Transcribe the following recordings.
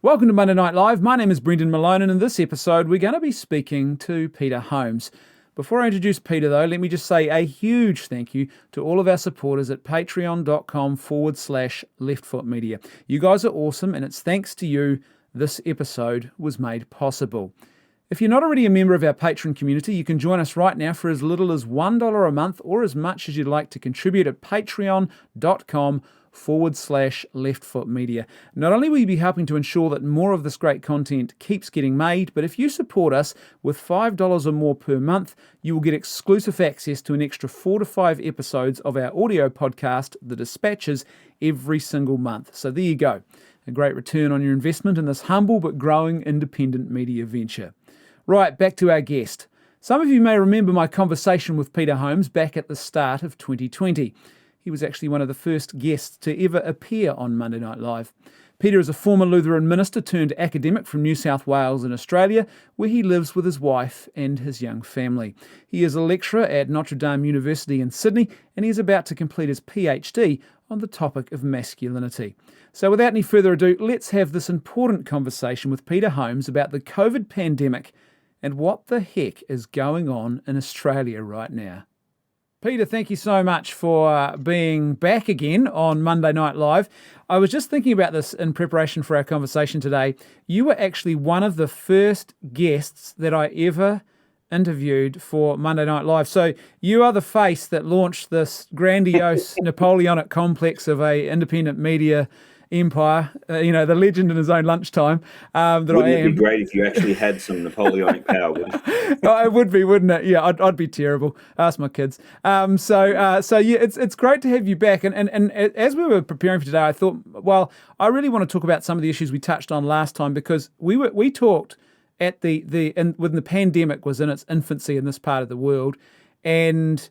Welcome to Monday Night Live. My name is Brendan Malone, and in this episode, we're going to be speaking to Peter Holmes. Before I introduce Peter, though, let me just say a huge thank you to all of our supporters at patreon.com/leftfootmedia. You guys are awesome, and it's thanks to you this episode was made possible. If you're not already a member of our Patreon community, you can join us right now for as little as $1 a month or as much as you'd like to contribute at patreon.com/leftfootmedia. Not only will you be helping to ensure that more of this great content keeps getting made, but if you support us with $5 or more per month, you will get exclusive access to an extra 4 to 5 episodes of our audio podcast, The Dispatches, every single month. So there you go. A great return on your investment in this humble but growing independent media venture. Right, back to our guest. Some of you may remember my conversation with Peter Holmes back at the start of 2020. He was actually one of the first guests to ever appear on Monday Night Live. Peter is a former Lutheran minister turned academic from New South Wales in Australia, where he lives with his wife and his young family. He is a lecturer at Notre Dame University in Sydney, and he is about to complete his PhD on the topic of masculinity. So without any further ado, let's have this important conversation with Peter Holmes about the COVID pandemic and what the heck is going on in Australia right now. Peter, thank you so much for being back again on Monday Night Live. I was just thinking about this in preparation for our conversation today. You were actually one of the first guests that I ever interviewed for Monday Night Live. So you are the face that launched this grandiose Napoleonic complex of a independent media empire, the legend in his own lunchtime, that Wouldn't I am. it be great if you actually had some Napoleonic power? It would be, wouldn't it? Yeah, I'd be terrible. Ask my kids. So yeah, it's great to have you back. And as we were preparing for today, I thought, well, I really want to talk about some of the issues we touched on last time, because we talked at when the pandemic was in its infancy in this part of the world, and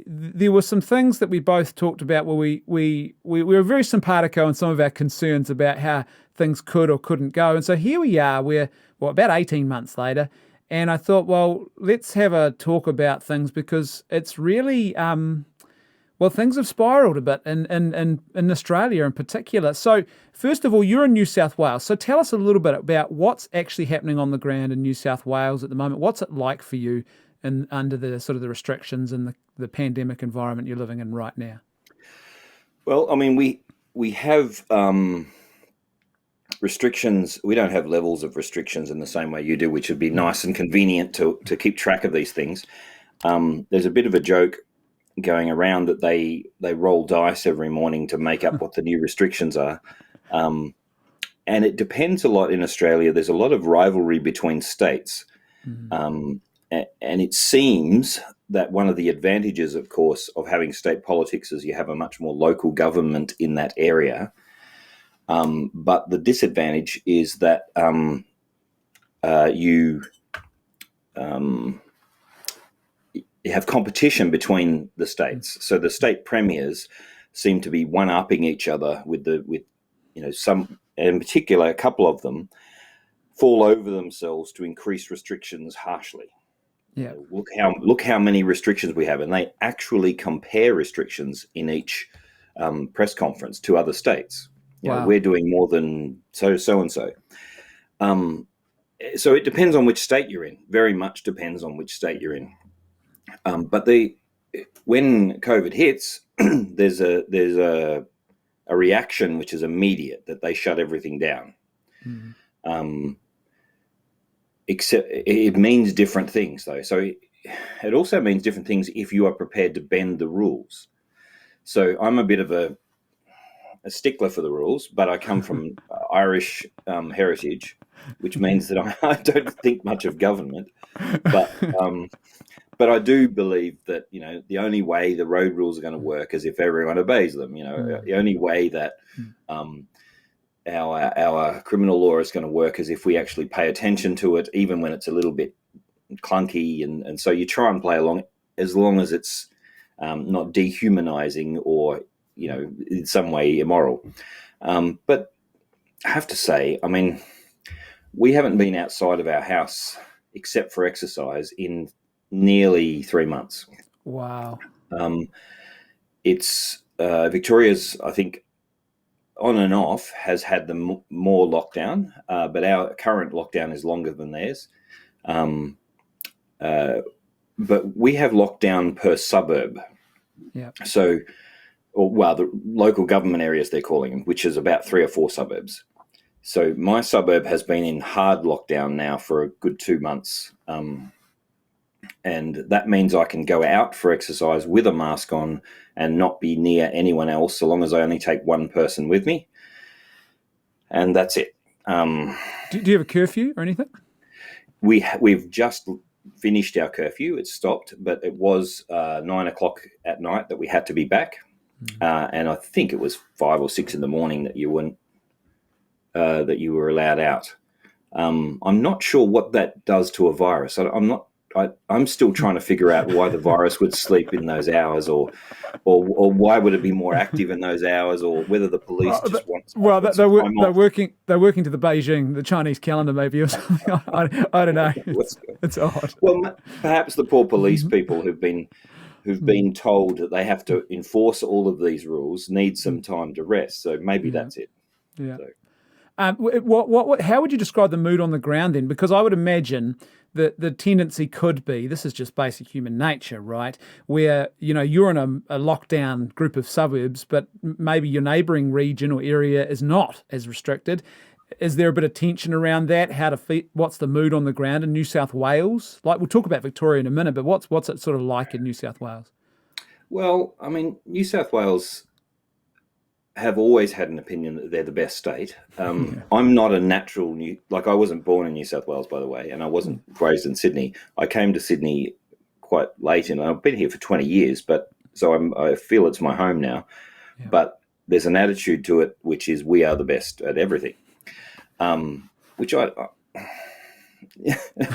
there were some things that we both talked about where we were very simpatico in some of our concerns about how things could or couldn't go. And so here we are, we're about 18 months later, and I thought, well, let's have a talk about things, because it's really, things have spiraled a bit in Australia in particular. So first of all, you're in New South Wales. So tell us a little bit about what's actually happening on the ground in New South Wales at the moment. What's it like for you under the sort of the restrictions and the pandemic environment you're living in right now? Well, I mean, we have restrictions. We don't have levels of restrictions in the same way you do, which would be nice and convenient to keep track of these things. There's a bit of a joke going around that they roll dice every morning to make up what the new restrictions are. And it depends a lot in Australia. There's a lot of rivalry between states. Mm-hmm. And it seems that one of the advantages, of course, of having state politics is you have a much more local government in that area. But the disadvantage is that you have competition between the states. So the state premiers seem to be one-upping each other with some, in particular, a couple of them fall over themselves to increase restrictions harshly. Yeah. Look how many restrictions we have, and they actually compare restrictions in each press conference to other states. Wow. We're doing more than so and so. So it depends on which state you're in. Very much depends on which state you're in. But when COVID hits, there's a reaction which is immediate, that they shut everything down. Mm-hmm. Except it means different things, though. So it also means different things if you are prepared to bend the rules. So I'm a bit of a stickler for the rules, but I come from Irish heritage, which means that I don't think much of government. But I do believe that the only way the road rules are going to work is if everyone obeys them. The only way that our criminal law is going to work is if we actually pay attention to it, even when it's a little bit clunky. And so you try and play along as long as it's not dehumanizing or, in some way immoral. But I have to say, I mean, we haven't been outside of our house except for exercise in nearly 3 months. Wow. It's Victoria's, I think, on and off has had the more lockdown, but our current lockdown is longer than theirs. Um, but we have lockdown per suburb. Yeah. So, the local government areas they're calling them, which is about 3 or 4 suburbs. So my suburb has been in hard lockdown now for a good 2 months. And that means I can go out for exercise with a mask on and not be near anyone else, so long as I only take one person with me. And that's it. Do you have a curfew or anything? We've just finished our curfew. It stopped, but it was 9 o'clock at night that we had to be back. And I think it was 5 or 6 in the morning that you were allowed out. I'm not sure what that does to a virus. I'm still trying to figure out why the virus would sleep in those hours, or why would it be more active in those hours, or whether the police just want. Well, they're working to the Beijing, the Chinese calendar, maybe, or something. I don't know. It's odd. Well, perhaps the poor police people who've been told that they have to enforce all of these rules need some time to rest. So maybe that's it. Yeah. So. How would you describe the mood on the ground then? Because I would imagine that the tendency could be, this is just basic human nature, right? Where, you're in a lockdown group of suburbs, but maybe your neighbouring region or area is not as restricted. Is there a bit of tension around that? What's the mood on the ground in New South Wales? Like, we'll talk about Victoria in a minute, but what's it sort of like in New South Wales? Well, I mean, New South Wales have always had an opinion that they're the best state. I'm not a natural I wasn't born in New South Wales, by the way, and I wasn't raised in Sydney. I came to Sydney quite late, and I've been here for 20 years, I feel it's my home now. Yeah. But there's an attitude to it, which is we are the best at everything, which I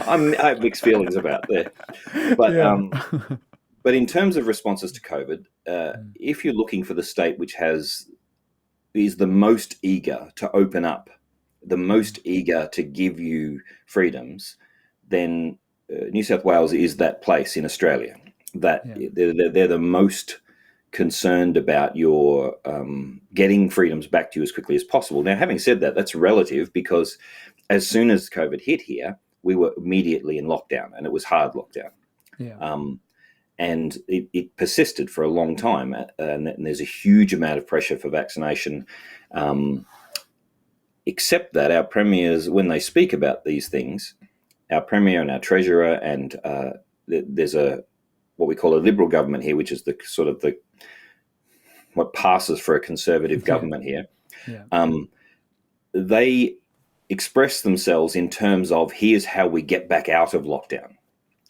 have mixed feelings about there. But but in terms of responses to COVID, if you're looking for the state which is the most eager to open up, the most eager to give you freedoms, then New South Wales is that place in Australia that they're the most concerned about your getting freedoms back to you as quickly as possible. Now, having said that, that's relative, because as soon as COVID hit here, we were immediately in lockdown, and it was hard lockdown. Yeah. And it persisted for a long time, and there's a huge amount of pressure for vaccination. Except that our premiers, when they speak about these things, our premier and our treasurer, and there's what we call a Liberal government here, which is the sort of what passes for a Conservative government here. Yeah. They express themselves in terms of, here's how we get back out of lockdown.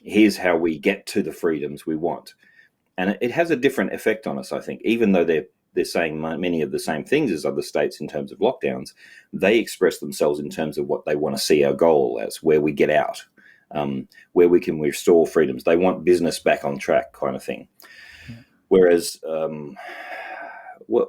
Here's how we get to the freedoms we want. And it has a different effect on us, I think. Even though they're saying many of the same things as other states in terms of lockdowns, they express themselves in terms of what they want to see our goal as, where we get out, where we can restore freedoms. They want business back on track, kind of thing. Yeah. Whereas we're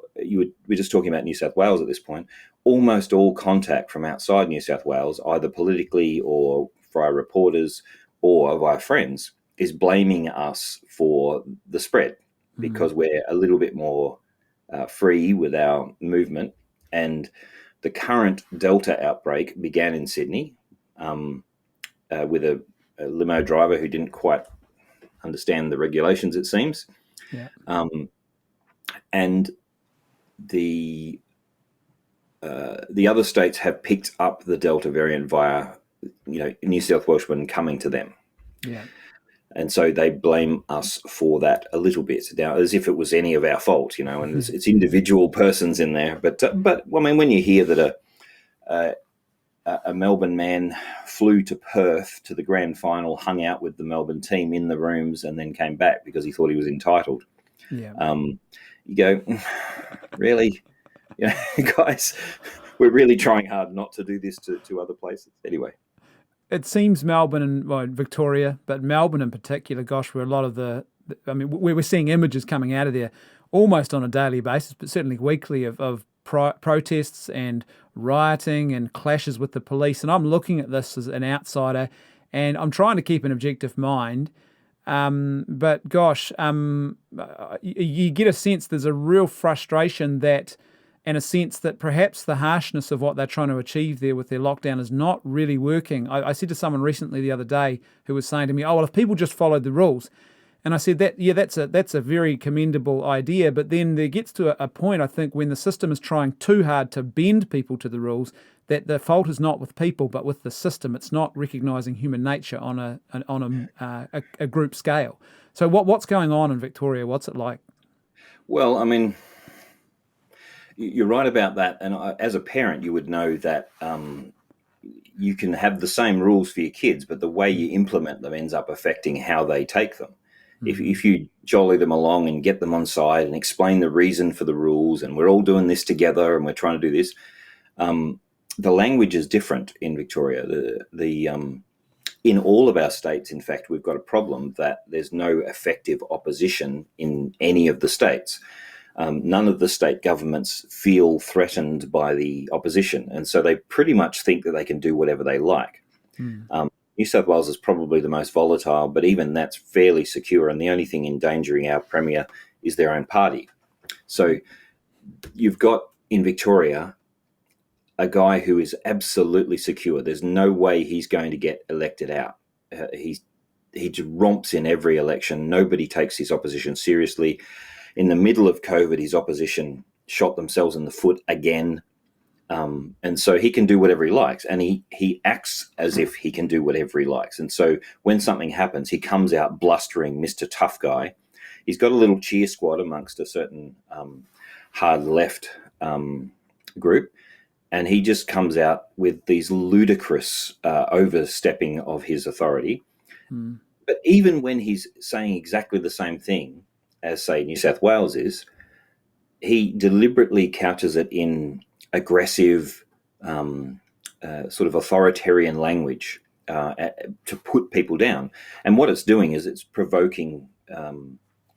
just talking about New South Wales at this point, almost all contact from outside New South Wales, either politically or via reporters or via friends, is blaming us for the spread, because we're a little bit more free with our movement. And the current Delta outbreak began in Sydney with a limo driver who didn't quite understand the regulations, it seems. Yeah. And the other states have picked up the Delta variant via New South Welshmen coming to them. Yeah. And so they blame us for that a little bit now, as if it was any of our fault, and it's individual persons in there. But I mean, when you hear that a Melbourne man flew to Perth to the grand final, hung out with the Melbourne team in the rooms, and then came back because he thought he was entitled. Yeah. You go, really? Guys, we're really trying hard not to do this to other places. Anyway. It seems Melbourne and Victoria, but Melbourne in particular, gosh, where a lot of we're seeing images coming out of there almost on a daily basis, but certainly weekly of protests and rioting and clashes with the police. And I'm looking at this as an outsider, and I'm trying to keep an objective mind. But gosh, you get a sense there's a real frustration that and a sense that perhaps the harshness of what they're trying to achieve there with their lockdown is not really working. I said to someone recently the other day who was saying to me, "Oh, well, if people just followed the rules," and I said that, yeah, that's a very commendable idea, but then there gets to a point, I think, when the system is trying too hard to bend people to the rules, that the fault is not with people but with the system. It's not recognising human nature on a group scale. So what's going on in Victoria? What's it like? Well, I mean, you're right about that. And as a parent, you would know that you can have the same rules for your kids, but the way you implement them ends up affecting how they take them. If you jolly them along and get them on side and explain the reason for the rules, and we're all doing this together and we're trying to do this, the language is different in Victoria. In all of our states, in fact, we've got a problem that there's no effective opposition in any of the states. None of the state governments feel threatened by the opposition, and so they pretty much think that they can do whatever they like. New South Wales is probably the most volatile, but even that's fairly secure, and the only thing endangering our Premier is their own party. So you've got in Victoria a guy who is absolutely secure. There's no way he's going to get elected out. He just romps in every election. Nobody takes his opposition seriously. In the middle of COVID, his opposition shot themselves in the foot again. And so he can do whatever he likes, and he acts as if he can do whatever he likes. And so when something happens, he comes out blustering Mr. Tough Guy. He's got a little cheer squad amongst a certain hard left group, and he just comes out with these ludicrous overstepping of his authority. But even when he's saying exactly the same thing as, say, New South Wales is, he deliberately couches it in aggressive, sort of authoritarian language to put people down. And what it's doing is it's provoking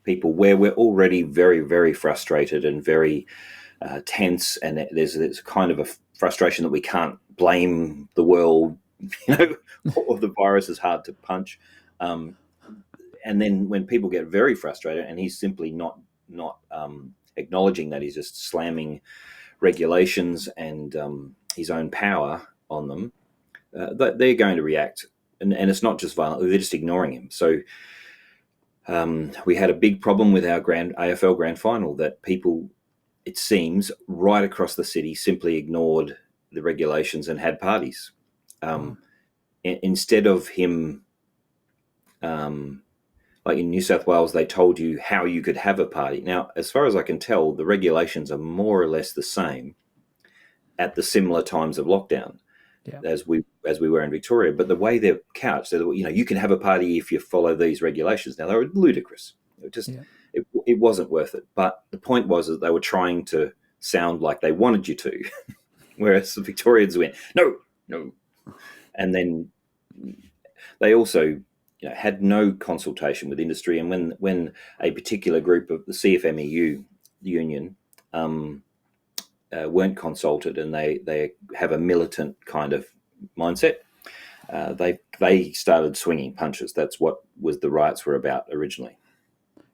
people where we're already very, very frustrated and very tense, and there's kind of a frustration that we can't blame the world, or the virus is hard to punch. And then when people get very frustrated, and he's simply not acknowledging that, he's just slamming regulations and his own power on them, they're going to react. And it's not just violently, they're just ignoring him. So we had a big problem with our AFL grand final that people, it seems, right across the city simply ignored the regulations and had parties. Instead of him, like in New South Wales, they told you how you could have a party. Now, as far as I can tell, the regulations are more or less the same at the similar times of lockdown as we were in Victoria. But the way they're couched, you can have a party if you follow these regulations. Now, they were ludicrous. It wasn't worth it. But the point was that they were trying to sound like they wanted you to, whereas the Victorians went, no. And then they also had no consultation with industry. And when a particular group of the CFMEU union weren't consulted, and they have a militant kind of mindset, they started swinging punches. That's what the riots were about originally.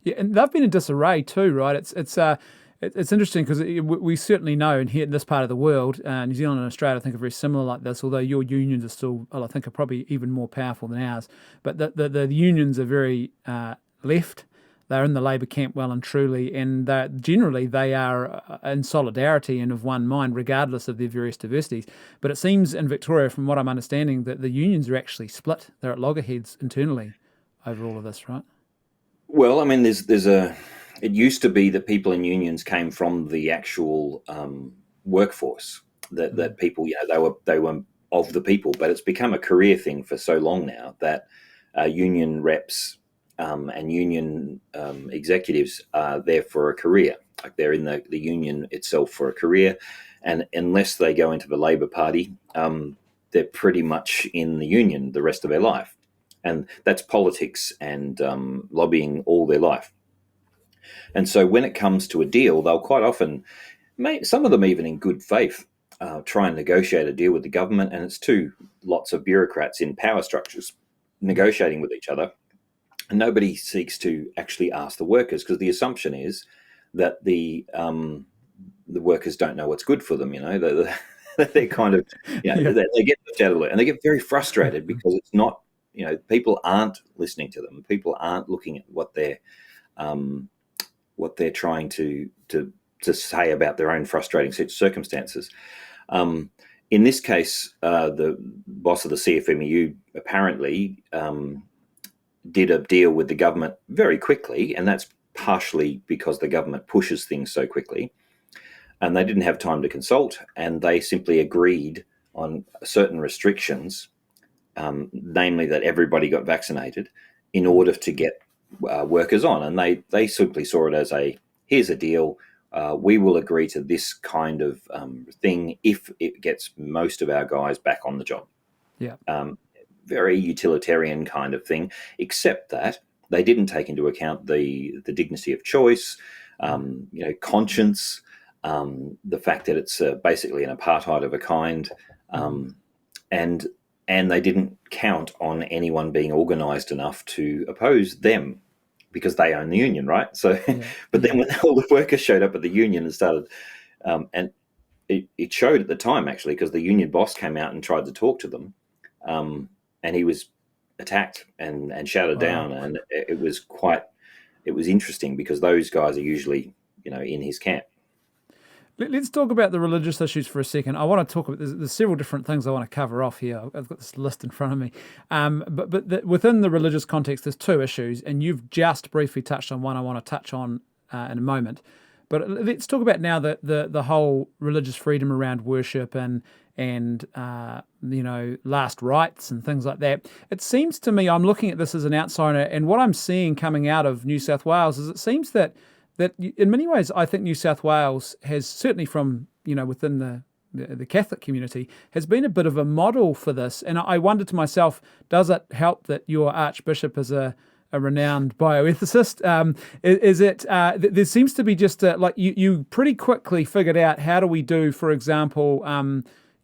Yeah, and they've been in disarray too, right? It's interesting because we certainly know, and here in this part of the world, New Zealand and Australia, I think, are very similar like this, although your unions are still, I think, are probably even more powerful than ours. But the unions are very left. They're in the Labour camp well and truly, and generally they are in solidarity and of one mind, regardless of their various diversities. But it seems in Victoria, from what I'm understanding, that the unions are actually split. They're at loggerheads internally over all of this, right? Well, I mean, it used to be that people in unions came from the actual workforce, that people, they were of the people, but it's become a career thing for so long now that union reps and union executives are there for a career. Like, they're in the union itself for a career, and unless they go into the Labour Party, they're pretty much in the union the rest of their life. And that's politics and lobbying all their life. And so when it comes to a deal, they'll quite often, some of them even in good faith, try and negotiate a deal with the government. And it's lots of bureaucrats in power structures negotiating with each other. And nobody seeks to actually ask the workers, because the assumption is that the the workers don't know what's good for them. They're kind of, Yeah. they get left out of it, and they get very frustrated because it's not, people aren't listening to them. People aren't looking at um, what they're trying to say about their own frustrating circumstances. In this case, the boss of the CFMEU apparently did a deal with the government very quickly, and that's partially because the government pushes things so quickly. And they didn't have time to consult, and they simply agreed on certain restrictions, namely that everybody got vaccinated in order to get workers on. And they simply saw it as here's a deal. We will agree to this kind of thing if it gets most of our guys back on the job. Yeah. Very utilitarian kind of thing, except that they didn't take into account the dignity of choice, conscience, the fact that it's basically an apartheid of a kind, and they didn't count on anyone being organised enough to oppose them because they own the union, right? So, but then when all the workers showed up at the union and started, and it showed at the time actually, because the union boss came out and tried to talk to them, and he was attacked and shouted down, and it was interesting because those guys are usually in his camp. Let's talk about the religious issues for a second. I want to talk about, there's several different things I want to cover off here. I've got this list in front of me. Within the religious context, there's two issues, and you've just briefly touched on one I want to touch on in a moment. But let's talk about now the whole religious freedom around worship and last rites and things like that. It seems to me, I'm looking at this as an outsider, and what I'm seeing coming out of New South Wales is it seems that in many ways, I think New South Wales has, certainly from, within the Catholic community, has been a bit of a model for this. And I wonder to myself, does it help that your Archbishop is a renowned bioethicist? Is it, there seems to be just like you pretty quickly figured out how do we do, for example,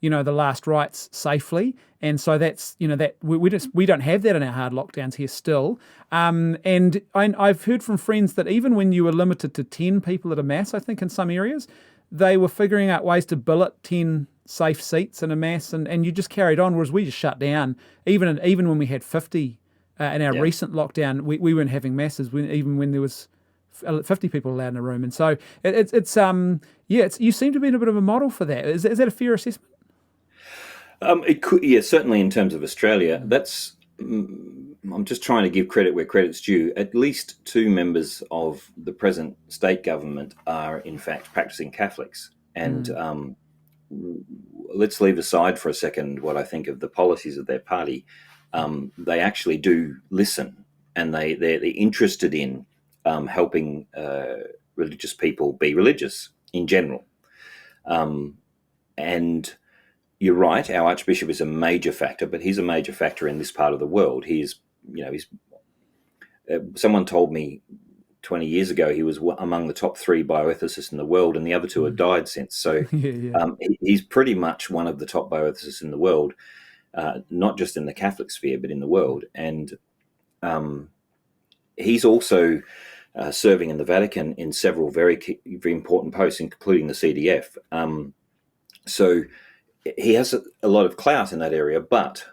the last rites safely. And so that's, that we don't have that in our hard lockdowns here still. And I've heard from friends that even when you were limited to 10 people at a mass, I think in some areas, they were figuring out ways to billet 10 safe seats in a mass, and you just carried on, whereas we just shut down. Even when we had 50 in our recent lockdown, we weren't having masses even when there was 50 people allowed in a room. And so you seem to be in a bit of a model for that. Is that a fair assessment? It could, certainly in terms of Australia. I'm just trying to give credit where credit's due. At least two members of the present state government are, in fact, practicing Catholics. And let's leave aside for a second what I think of the policies of their party. They actually do listen, and they're interested in helping religious people be religious in general. And you're right, our Archbishop is a major factor, but he's a major factor in this part of the world. He's someone told me 20 years ago he was among the top 3 bioethicists in the world, and the other 2 have died since. So he's pretty much one of the top bioethicists in the world, not just in the Catholic sphere, but in the world. And he's also serving in the Vatican in several very important posts, including the CDF. So he has a lot of clout in that area, but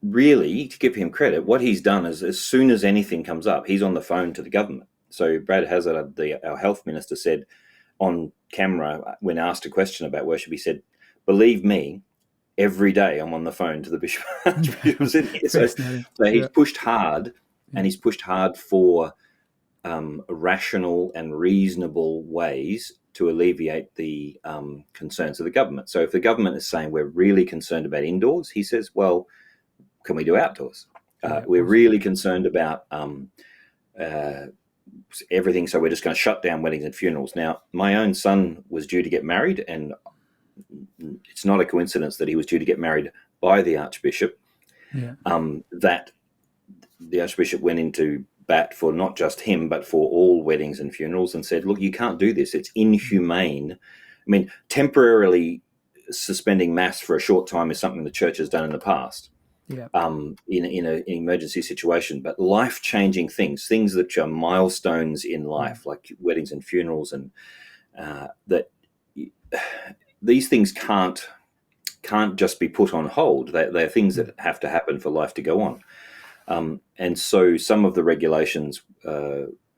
really, to give him credit, what he's done is as soon as anything comes up, he's on the phone to the government. So Brad Hazzard, our health minister, said on camera when asked a question about worship, he said, "Believe me, every day I'm on the phone to the bishop." So he's pushed hard, and he's pushed hard for rational and reasonable ways to alleviate the concerns of the government. So if the government is saying we're really concerned about indoors, he says, well, can we do outdoors? We're really concerned about everything, so we're just going to shut down weddings and funerals. Now, my own son was due to get married, and it's not a coincidence that he was due to get married by the Archbishop, that the Archbishop went into bat for not just him, but for all weddings and funerals, and said, look, you can't do this. It's inhumane. I mean, temporarily suspending mass for a short time is something the church has done in the past, in an emergency situation, but life-changing things that are milestones in life, like weddings and funerals and that these things can't just be put on hold. They're things that have to happen for life to go on. And so some of the regulations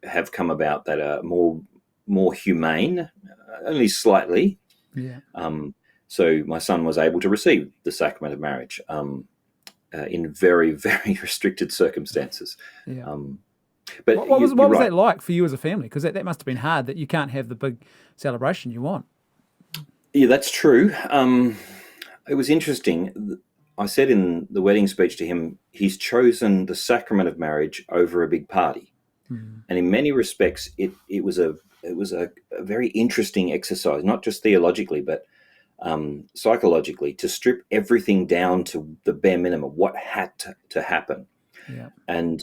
have come about that are more humane, only slightly. Yeah. So my son was able to receive the sacrament of marriage in very, very restricted circumstances. Yeah. But What was you're right. that like for you as a family? Because that must have been hard that you can't have the big celebration you want. Yeah, that's true. It was interesting. I said in the wedding speech to him, he's chosen the sacrament of marriage over a big party. Mm. And in many respects, it was a very interesting exercise, not just theologically, but psychologically, to strip everything down to the bare minimum, what had to happen. Yeah. And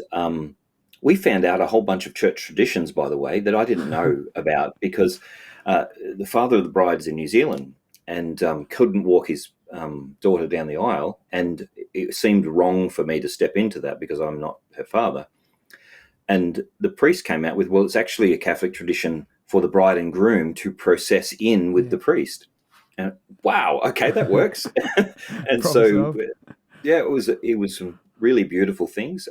we found out a whole bunch of church traditions, by the way, that I didn't know about, because the father of the bride is in New Zealand and couldn't walk his daughter down the aisle. And it seemed wrong for me to step into that because I'm not her father. And the priest came out with, well, it's actually a Catholic tradition for the bride and groom to process in with the priest. And wow, okay, that works. And Problem so, solved. yeah, it was some really beautiful things.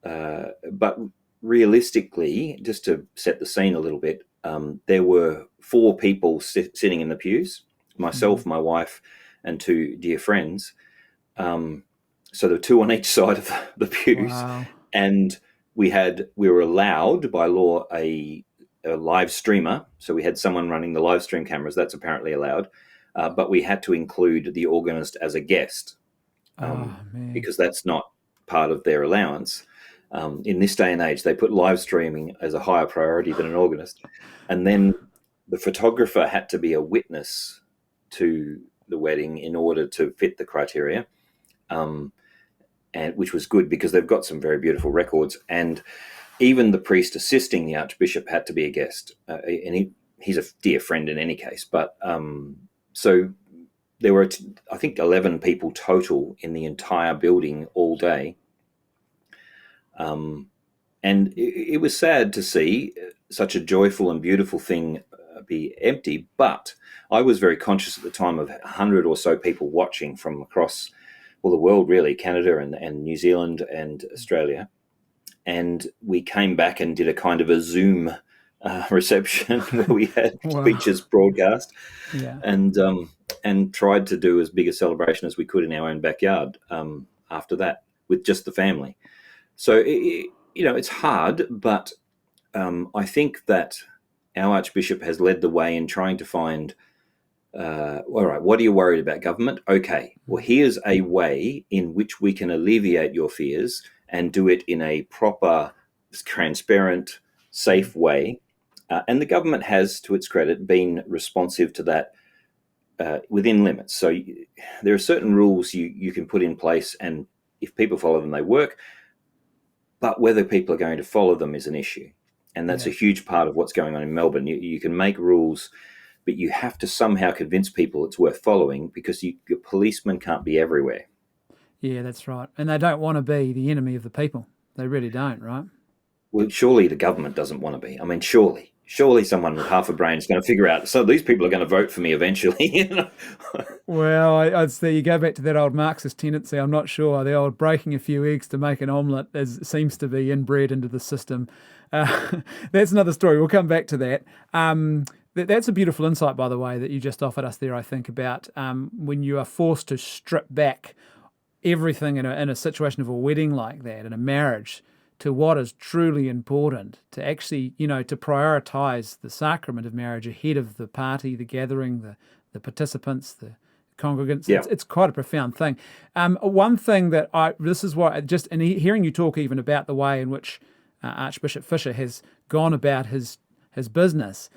But realistically, just to set the scene a little bit, there were 4 people sitting in the pews, myself, my wife, and 2 dear friends. So there were 2 on each side of the pews. Wow. And we were allowed by law a live streamer. So we had someone running the live stream cameras. That's apparently allowed. But we had to include the organist as a guest Man. because that's not part of their allowance. In this day and age, they put live streaming as a higher priority than an organist. And then the photographer had to be a witness to the wedding in order to fit the criteria, and which was good because they've got some very beautiful records. And even the priest assisting the Archbishop had to be a guest, and he's a dear friend in any case. But so there were, I think, 11 people total in the entire building all day. And it was sad to see such a joyful and beautiful thing be empty. But I was very conscious at the time of 100 or so people watching from across, well, the world really, Canada and New Zealand and Australia. And we came back and did a kind of a Zoom reception where we had speeches broadcast, and tried to do as big a celebration as we could in our own backyard after that with just the family. So, it's hard, but I think that our Archbishop has led the way in trying to find, all right, what are you worried about, government? Okay, well, here's a way in which we can alleviate your fears and do it in a proper, transparent, safe way. And the government has, to its credit, been responsive to that within limits. So there are certain rules you can put in place, and if people follow them, they work. But whether people are going to follow them is an issue. And that's a huge part of what's going on in Melbourne. You can make rules, but you have to somehow convince people it's worth following, because your policemen can't be everywhere. Yeah, that's right. And they don't want to be the enemy of the people. They really don't, right? Well, surely the government doesn't want to be. I mean, surely someone with half a brain is going to figure out, so these people are going to vote for me eventually. Well, I'd say you go back to that old Marxist tendency. I'm not sure. The old breaking a few eggs to make an omelette seems to be inbred into the system. That's another story. We'll come back to that. That's a beautiful insight, by the way, that you just offered us there, I think, about when you are forced to strip back everything in a situation of a wedding like that, in a marriage, to what is truly important, to actually, to prioritize the sacrament of marriage ahead of the party, the gathering, the participants, the congregants. Yeah. It's quite a profound thing. One thing that this is why, just in hearing you talk even about the way in which Archbishop Fisher has gone about his business,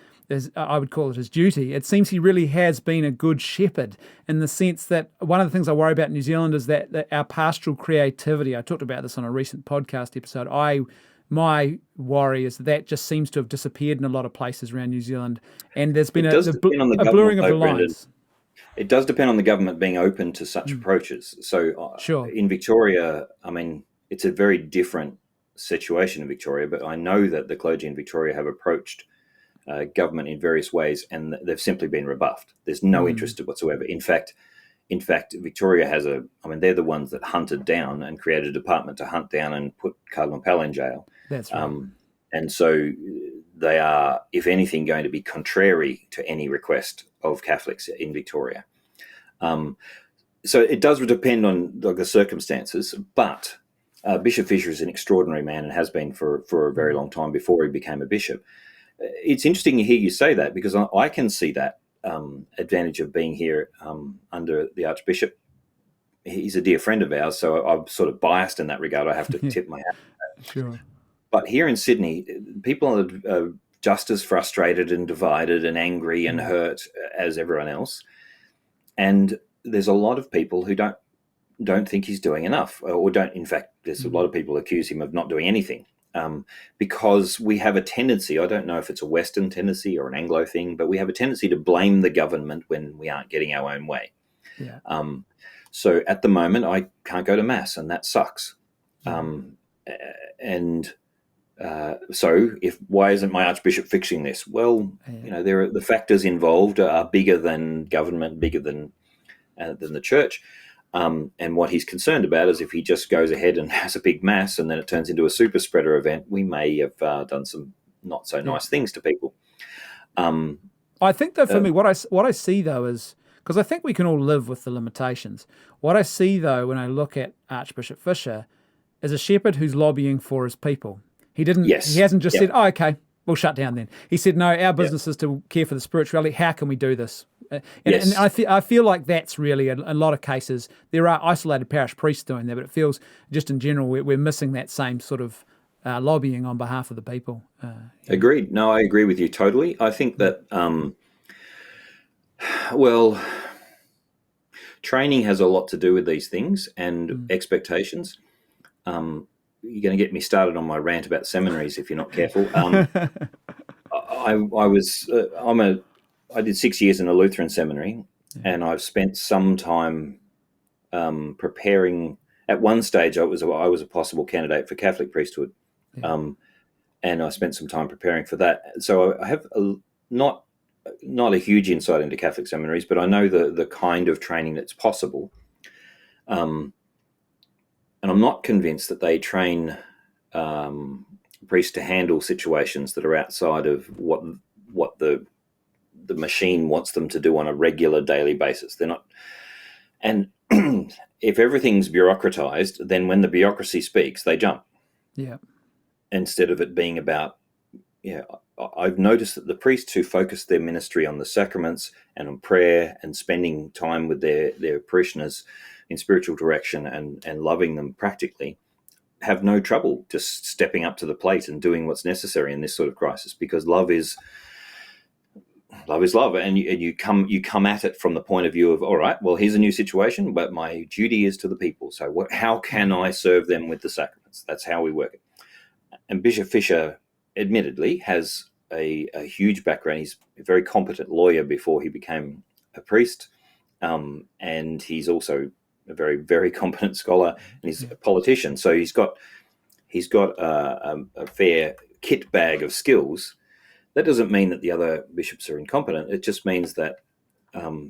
I would call it his duty. It seems he really has been a good shepherd, in the sense that one of the things I worry about in New Zealand is that our pastoral creativity. I talked about this on a recent podcast episode. My worry is that just seems to have disappeared in a lot of places around New Zealand, and there's been a blurring of the lines. It does depend on the government being open to such approaches. So Sure. In Victoria, I mean, it's a very different situation in Victoria, but I know that the clergy in Victoria have approached government in various ways, and they've simply been rebuffed. There's no interest whatsoever. In fact, Victoria has they're the ones that hunted down and created a department to hunt down and put Cardinal Pell in jail. That's right. And so they are, if anything, going to be contrary to any request of Catholics in Victoria. So it does depend on the circumstances, but Bishop Fisher is an extraordinary man and has been for a very long time before he became a bishop. It's interesting to hear you say that, because I can see that advantage of being here under the Archbishop. He's a dear friend of ours, so I'm sort of biased in that regard. I have to tip my hat. Sure. But here in Sydney, people are just as frustrated and divided and angry and hurt as everyone else. And there's a lot of people who don't think he's doing enough, or don't. In fact, there's a lot of people accuse him of not doing anything, because we have a tendency, I don't know if it's a Western tendency or an Anglo thing, but we have a tendency to blame the government when we aren't getting our own way. Yeah. So at the moment, I can't go to Mass, and that sucks. So why isn't my Archbishop fixing this? Well, the factors involved are bigger than government, bigger than the church. And what he's concerned about is if he just goes ahead and has a big Mass and then it turns into a super spreader event, we may have done some not so nice things to people. I think that for me, what I see though is, because I think we can all live with the limitations. What I see though when I look at Archbishop Fisher is a shepherd who's lobbying for his people. He didn't. Yes. He hasn't just said, "Oh, okay, we'll shut down then." He said, "No, our business is to care for the spirituality. How can we do this?" And I feel like that's really a lot of cases. There are isolated parish priests doing that, but it feels just in general we're missing that same sort of lobbying on behalf of the people. Agreed. No, I agree with you totally. I think that training has a lot to do with these things and expectations. You're going to get me started on my rant about seminaries if you're not careful. I did 6 years in a Lutheran seminary, and I've spent some time preparing. At one stage, I was a possible candidate for Catholic priesthood, and I spent some time preparing for that. So I have not a huge insight into Catholic seminaries, but I know the kind of training that's possible. And I'm not convinced that they train priests to handle situations that are outside of what the machine wants them to do on a regular daily basis. They're not. And if everything's bureaucratized, then when the bureaucracy speaks, they jump. Yeah. Instead of it being about, I've noticed that the priests who focus their ministry on the sacraments and on prayer and spending time with their parishioners in spiritual direction and loving them practically have no trouble just stepping up to the plate and doing what's necessary in this sort of crisis, because love is love, and you come at it from the point of view of, all right, well, here's a new situation, but my duty is to the people. So how can I serve them with the sacraments? That's how we work it. And Bishop Fisher, admittedly, has a huge background. He's a very competent lawyer before he became a priest, and he's also a very, very competent scholar, and he's a politician. So he's got a fair kit bag of skills. That doesn't mean that the other bishops are incompetent. It just means that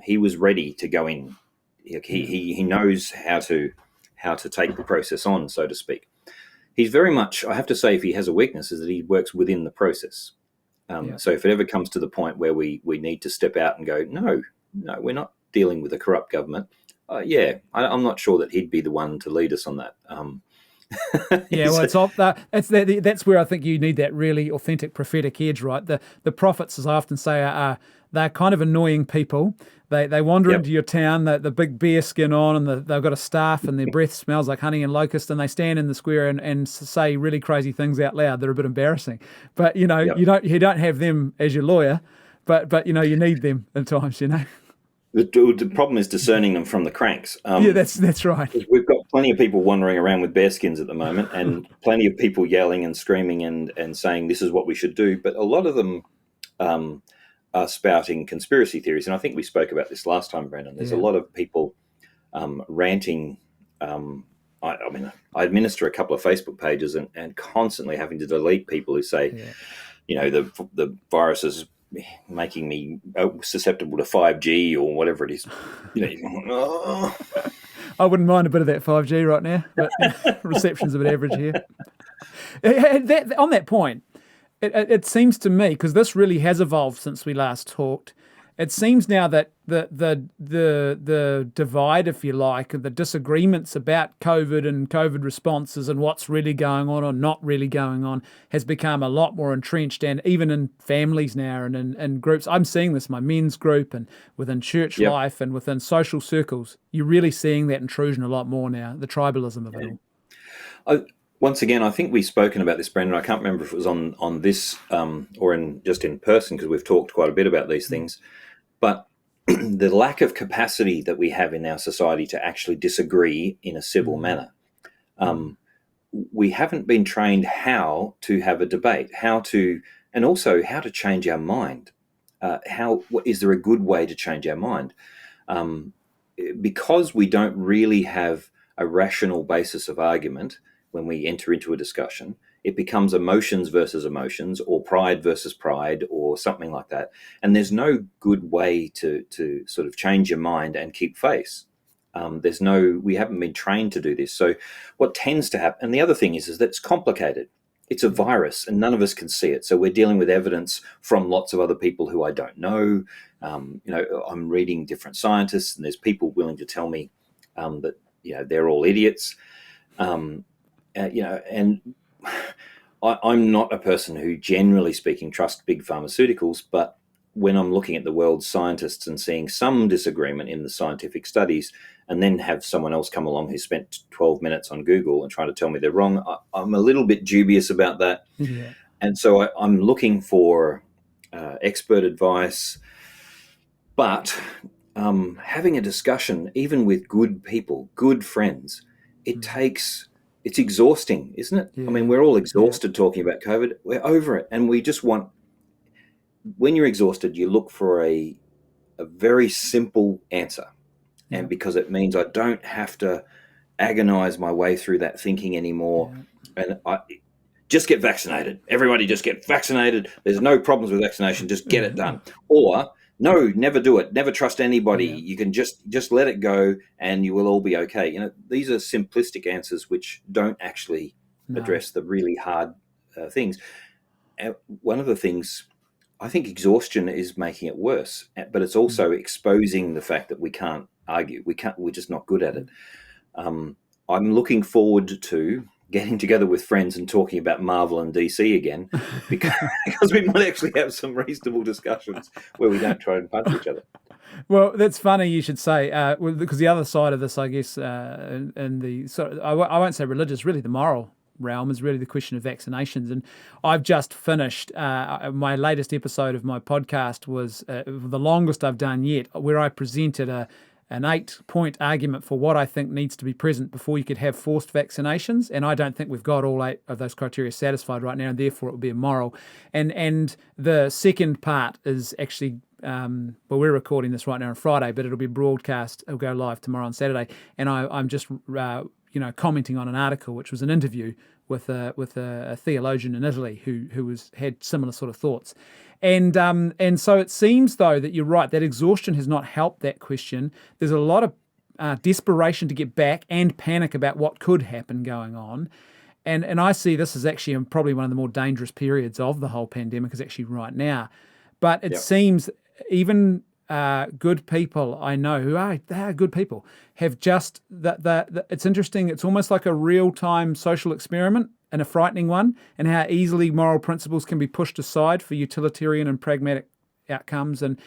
he was ready to go in. He knows how to take the process on, so to speak. He's very much, I have to say, if he has a weakness, is that he works within the process. So if it ever comes to the point where we need to step out and go, no, we're not dealing with a corrupt government. I'm not sure that he'd be the one to lead us on that. That's where I think you need that really authentic prophetic edge, right? The prophets, as I often say, they're kind of annoying people. They wander into your town, the big bear skin on, and they've got a staff, and their breath smells like honey and locust, and they stand in the square and say really crazy things out loud that are a bit embarrassing. But you don't have them as your lawyer, but you need them at times. The problem is discerning them from the cranks. That's right. We've got plenty of people wandering around with bearskins at the moment, and plenty of people yelling and screaming and saying this is what we should do. But a lot of them are spouting conspiracy theories, and I think we spoke about this last time, Brendan. There's a lot of people ranting. I administer a couple of Facebook pages and constantly having to delete people who say, the virus is making me susceptible to 5G or whatever it is. Oh. I wouldn't mind a bit of that 5G right now, but reception's a bit average here. On that point, it seems to me, because this really has evolved since we last talked, it seems now that the divide, if you like, and the disagreements about COVID and COVID responses and what's really going on or not really going on has become a lot more entrenched, and even in families now and in groups. I'm seeing this in my men's group and within church life and within social circles. You're really seeing that intrusion a lot more now, the tribalism of it all. Once again, I think we've spoken about this, Brendan. I can't remember if it was on this or just in person, because we've talked quite a bit about these things. But the lack of capacity that we have in our society to actually disagree in a civil manner. We haven't been trained how to have a debate, and also how to change our mind. Is there a good way to change our mind? Because we don't really have a rational basis of argument when we enter into a discussion, it becomes emotions versus emotions, or pride versus pride, or something like that. And there's no good way to sort of change your mind and keep face. We haven't been trained to do this. So what tends to happen, and the other thing is that it's complicated. It's a virus and none of us can see it. So we're dealing with evidence from lots of other people who I don't know. I'm reading different scientists, and there's people willing to tell me that they're all idiots. And I'm not a person who, generally speaking, trusts big pharmaceuticals, but when I'm looking at the world's scientists and seeing some disagreement in the scientific studies, and then have someone else come along who spent 12 minutes on Google and trying to tell me they're wrong, I'm a little bit dubious about that. Yeah. And so I'm looking for expert advice, but having a discussion, even with good people, good friends, it's exhausting, isn't it? Yeah. I mean, we're all exhausted talking about COVID. We're over it. And we just want, when you're exhausted, you look for a very simple answer. Yeah. And because it means I don't have to agonize my way through that thinking anymore. Yeah. And I just get vaccinated. Everybody just get vaccinated. There's no problems with vaccination. Just get it done. Or, no, never do it. Never trust anybody. Yeah. You can just let it go and you will all be okay. These are simplistic answers which don't actually address the really hard things. And one of the things, I think exhaustion is making it worse, but it's also exposing the fact that we can't argue. We're just not good at it. I'm looking forward to getting together with friends and talking about Marvel and DC again, because we might actually have some reasonable discussions where we don't try and punch each other. Well, that's funny you should say, because the other side of this, I guess, in the I won't say religious, really the moral realm, is really the question of vaccinations. And I've just finished my latest episode of my podcast was the longest I've done yet, where I presented an 8-point argument for what I think needs to be present before you could have forced vaccinations. And I don't think we've got all 8 of those criteria satisfied right now, and therefore it would be immoral. And the second part is actually, we're recording this right now on Friday, but it'll be broadcast, it'll go live tomorrow on Saturday. And I'm just, commenting on an article, which was an interview with a theologian in Italy who had similar sort of thoughts. And so it seems, though, that you're right, that exhaustion has not helped that question. There's a lot of desperation to get back and panic about what could happen going on. And I see this as actually probably one of the more dangerous periods of the whole pandemic is actually right now. But it seems even good people I know they are good people have just that it's interesting. It's almost like a real-time social experiment, and a frightening one, and how easily moral principles can be pushed aside for utilitarian and pragmatic outcomes, and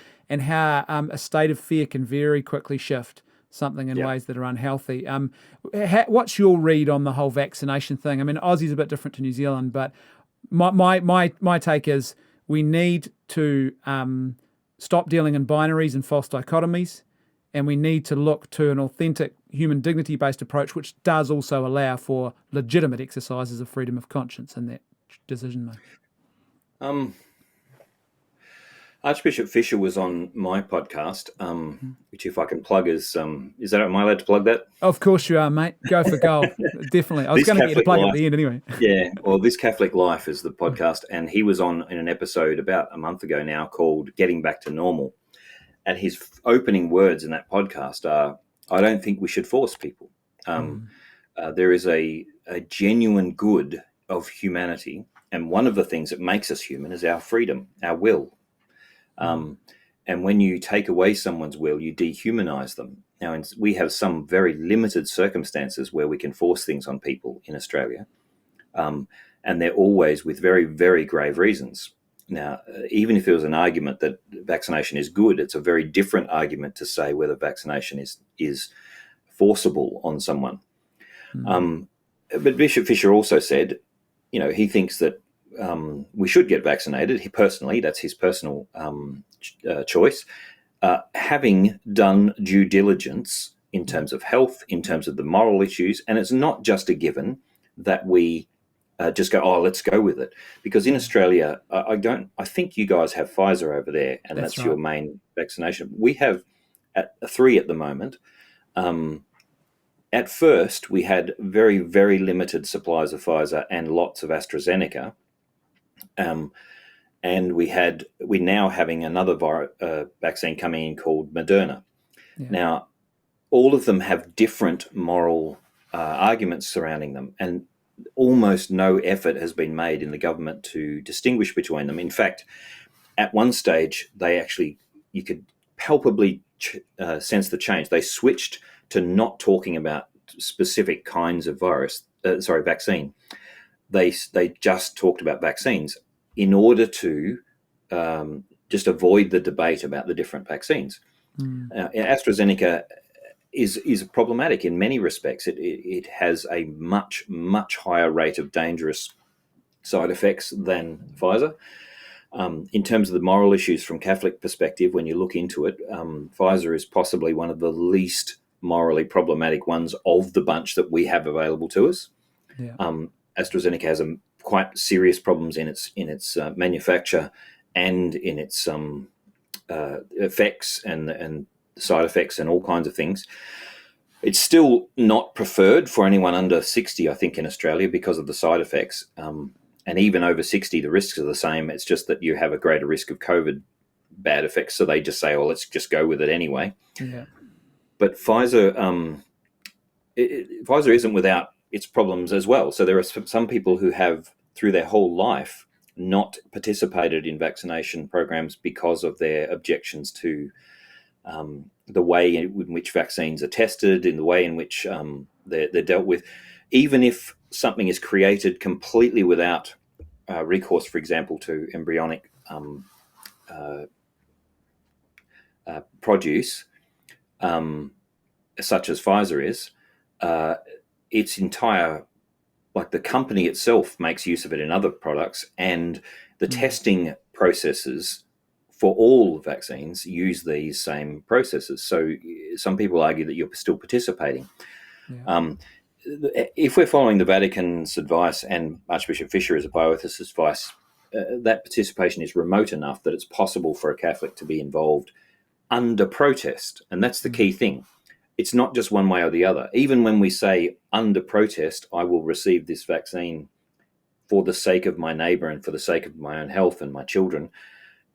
how a state of fear can very quickly shift something in ways that are unhealthy. What's your read on the whole vaccination thing? I mean, Aussie's a bit different to New Zealand, but my take is we need to stop dealing in binaries and false dichotomies, and we need to look to an authentic human dignity-based approach, which does also allow for legitimate exercises of freedom of conscience in that decision making. Archbishop Fisher was on my podcast, Mm. which, if I can plug, is that, am I allowed to plug that? Of course you are, mate. Go for gold. Definitely. I was This going to get you to Catholic plug it at Life, the end anyway. yeah, well, This Catholic Life is the podcast, and he was on in an episode about a month ago now called "Getting Back to Normal," and his opening words in that podcast are, "I don't think we should force people. Mm. There is a genuine good of humanity, and one of the things that makes us human is our freedom, our will." And when you take away someone's will, you dehumanize them. Now, we have some very limited circumstances where we can force things on people in Australia, and they're always with very, very grave reasons. Now, even if there was an argument that vaccination is good, it's a very different argument to say whether vaccination is forcible on someone. But Bishop Fisher also said, he thinks that we should get vaccinated. He personally, that's his personal choice. Having done due diligence in terms of health, in terms of the moral issues, and it's not just a given that we just go, oh, let's go with it. Because in Australia, I think you guys have Pfizer over there, and that's right. your main vaccination. We have 3 at the moment. At first, we had very, very limited supplies of Pfizer and lots of AstraZeneca. And we're now having another vaccine coming in called Moderna. Yeah. Now, all of them have different moral arguments surrounding them, and almost no effort has been made in the government to distinguish between them. In fact, at one stage, you could palpably sense the change. They switched to not talking about specific kinds of vaccine. They just talked about vaccines in order to just avoid the debate about the different vaccines. AstraZeneca is problematic in many respects. It has a much, much higher rate of dangerous side effects than Pfizer. In terms of the moral issues from Catholic perspective, when you look into it, Pfizer is possibly one of the least morally problematic ones of the bunch that we have available to us. Yeah. AstraZeneca has quite serious problems in its manufacture and in its effects and side effects and all kinds of things. It's still not preferred for anyone under 60, I think, in Australia because of the side effects. And even over 60, the risks are the same. It's just that you have a greater risk of COVID bad effects. So they just say, oh, let's just go with it anyway. Yeah. But Pfizer isn't without its problems as well. So there are some people who have, through their whole life, not participated in vaccination programs because of their objections to the way in which vaccines are tested, in the way in which they're dealt with. Even if something is created completely without recourse, for example, to embryonic produce, such as Pfizer is, its entire, like the company itself makes use of it in other products, and the testing processes for all vaccines use these same processes. So some people argue that you're still participating. Yeah. If we're following the Vatican's advice and Archbishop Fisher as a bioethicist advice, that participation is remote enough that it's possible for a Catholic to be involved under protest. And that's the key thing. It's not just one way or the other. Even when we say under protest, I will receive this vaccine for the sake of my neighbour and for the sake of my own health and my children,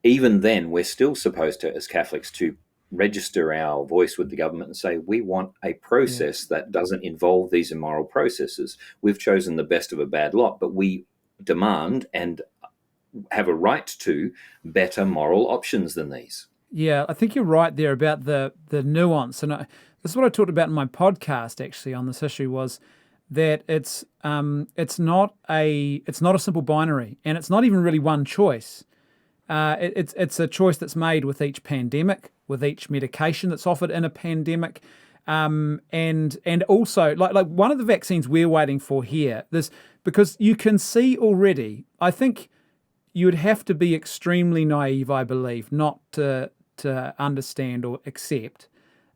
even then we're still supposed to, as Catholics, to register our voice with the government and say, we want a process that doesn't involve these immoral processes. We've chosen the best of a bad lot, but we demand and have a right to better moral options than these. Yeah, I think you're right there about the nuance, and this is what I talked about in my podcast actually on this issue, was that it's not a simple binary, and it's not even really one choice. It's a choice that's made with each pandemic, with each medication that's offered in a pandemic, and also like one of the vaccines we're waiting for here. Because you can see already. I think you would have to be extremely naive, I believe, not to understand or accept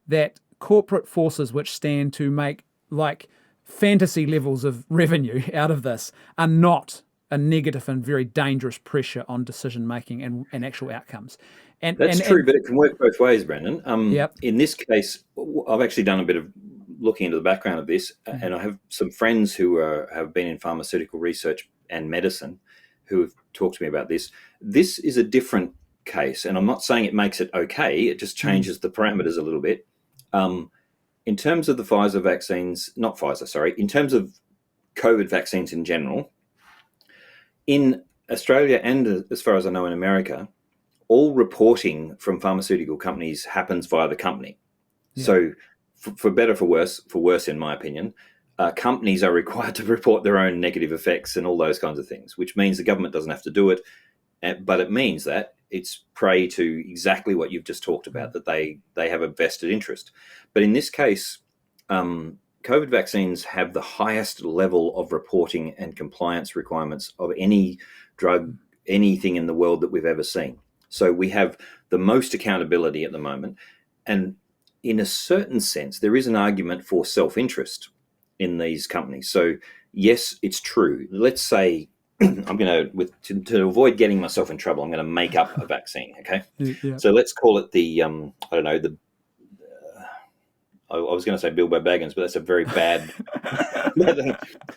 that corporate forces which stand to make like fantasy levels of revenue out of this are not a negative and very dangerous pressure on decision making and actual outcomes. That's true, but it can work both ways, Brandon. Yep. In this case, I've actually done a bit of looking into the background of this, and I have some friends who have been in pharmaceutical research and medicine who have talked to me about this. This is a different case, and I'm not saying it makes it okay. It just changes the parameters a little bit. In terms of the Pfizer vaccines, not Pfizer, sorry, in terms of COVID vaccines in general, in Australia and as far as I know in America, all reporting from pharmaceutical companies happens via the company. Yeah. So for better, for worse, in my opinion, companies are required to report their own negative effects and all those kinds of things, which means the government doesn't have to do it. But it means that it's prey to exactly what you've just talked about, that they have a vested interest. But in this case, COVID vaccines have the highest level of reporting and compliance requirements of any drug, anything in the world that we've ever seen. So we have the most accountability at the moment. And in a certain sense, there is an argument for self-interest in these companies. So yes, it's true. Let's say I'm going to avoid getting myself in trouble, I'm going to make up a vaccine. Okay. Yeah. So let's call it the, I don't know, I was going to say Bilbo Baggins, but that's a very bad,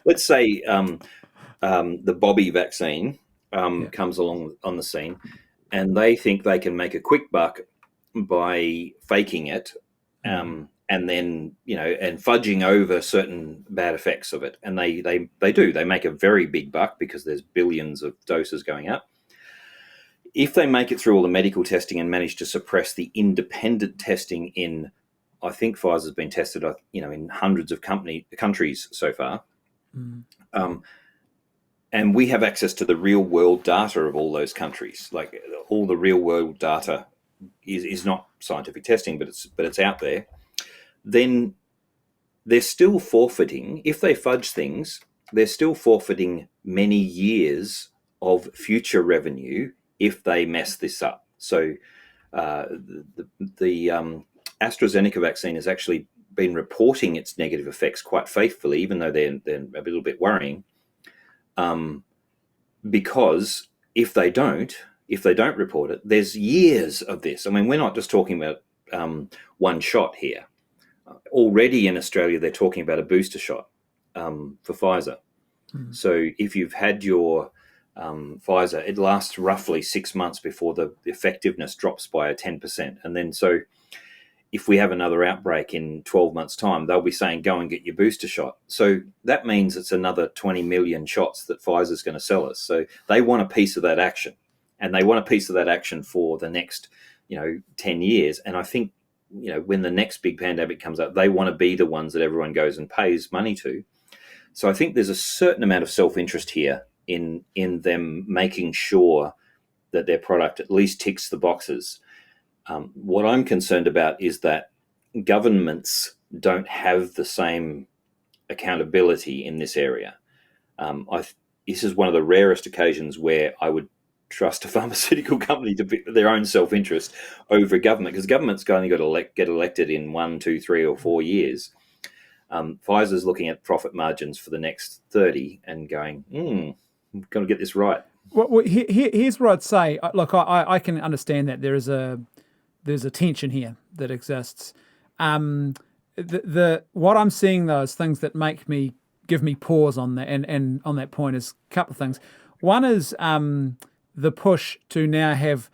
let's say the Bobby vaccine comes along on the scene, and they think they can make a quick buck by faking it, and then, and fudging over certain bad effects of it. And they make a very big buck because there's billions of doses going out. If they make it through all the medical testing and manage to suppress the independent testing in, I think Pfizer's been tested, in hundreds of countries so far. And we have access to the real world data of all those countries. Like, all the real world data is not scientific testing, but it's out there. Then they're still forfeiting, if they fudge things, they're still forfeiting many years of future revenue if they mess this up. So the AstraZeneca vaccine has actually been reporting its negative effects quite faithfully, even though they're a little bit worrying. Because if they don't report it, there's years of this. I mean, we're not just talking about one shot here. Already in Australia, they're talking about a booster shot for Pfizer. So if you've had your Pfizer, it lasts roughly 6 months before the effectiveness drops by 10%. And then so if we have another outbreak in 12 months' time, they'll be saying, go and get your booster shot. So that means it's another 20 million shots that Pfizer's going to sell us. So they want a piece of that action, and they want a piece of that action for the next, 10 years. And I think, when the next big pandemic comes up, they want to be the ones that everyone goes and pays money to. So I think there's a certain amount of self-interest here in them making sure that their product at least ticks the boxes. What I'm concerned about is that governments don't have the same accountability in this area. This is one of the rarest occasions where I would trust a pharmaceutical company to be their own self-interest over government, because government's only got to get elected in 1, 2, 3, or 4 years. Pfizer's looking at profit margins for the next 30 and going, I'm going to get this right. Well, here's what I'd say. Look, I can understand that there's a tension here that exists. What I'm seeing though is things that give me pause on that, and on that point is a couple of things. One is the push to now have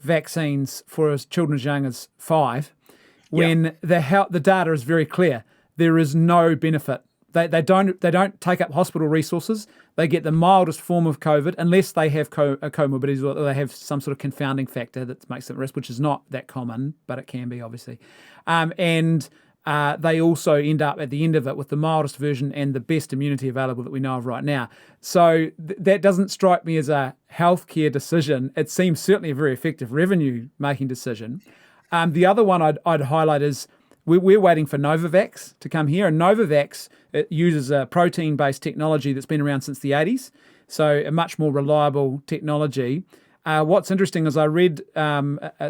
vaccines for children as young as 5, when the data is very clear. There is no benefit. They don't take up hospital resources. They get the mildest form of COVID unless they have comorbidities, or they have some sort of confounding factor that makes them risk, which is not that common, but it can be, obviously. And they also end up at the end of it with the mildest version and the best immunity available that we know of right now. So that doesn't strike me as a healthcare decision. It seems certainly a very effective revenue-making decision. The other one I'd highlight is we're waiting for Novavax to come here, and Novavax, it uses a protein-based technology that's been around since the 80s, so a much more reliable technology. What's interesting is I read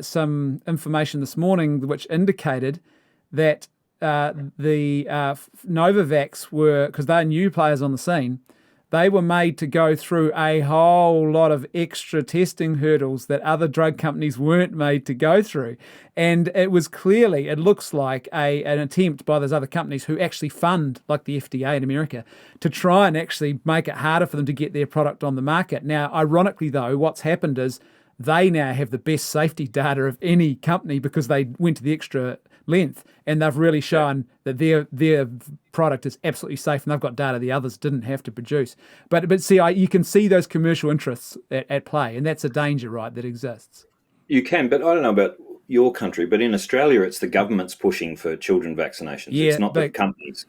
some information this morning which indicated that the Novavax were, because they're new players on the scene, they were made to go through a whole lot of extra testing hurdles that other drug companies weren't made to go through. And it was clearly, it looks like an attempt by those other companies who actually fund, like the FDA in America, to try and actually make it harder for them to get their product on the market. Now, ironically, though, what's happened is they now have the best safety data of any company because they went to the extra length, and they've really shown that their product is absolutely safe, and they've got data the others didn't have to produce. But see, you can see those commercial interests at play, and that's a danger, right, that exists. You can, but I don't know about your country, but in Australia, it's the government's pushing for children vaccinations. Yeah, it's not the companies.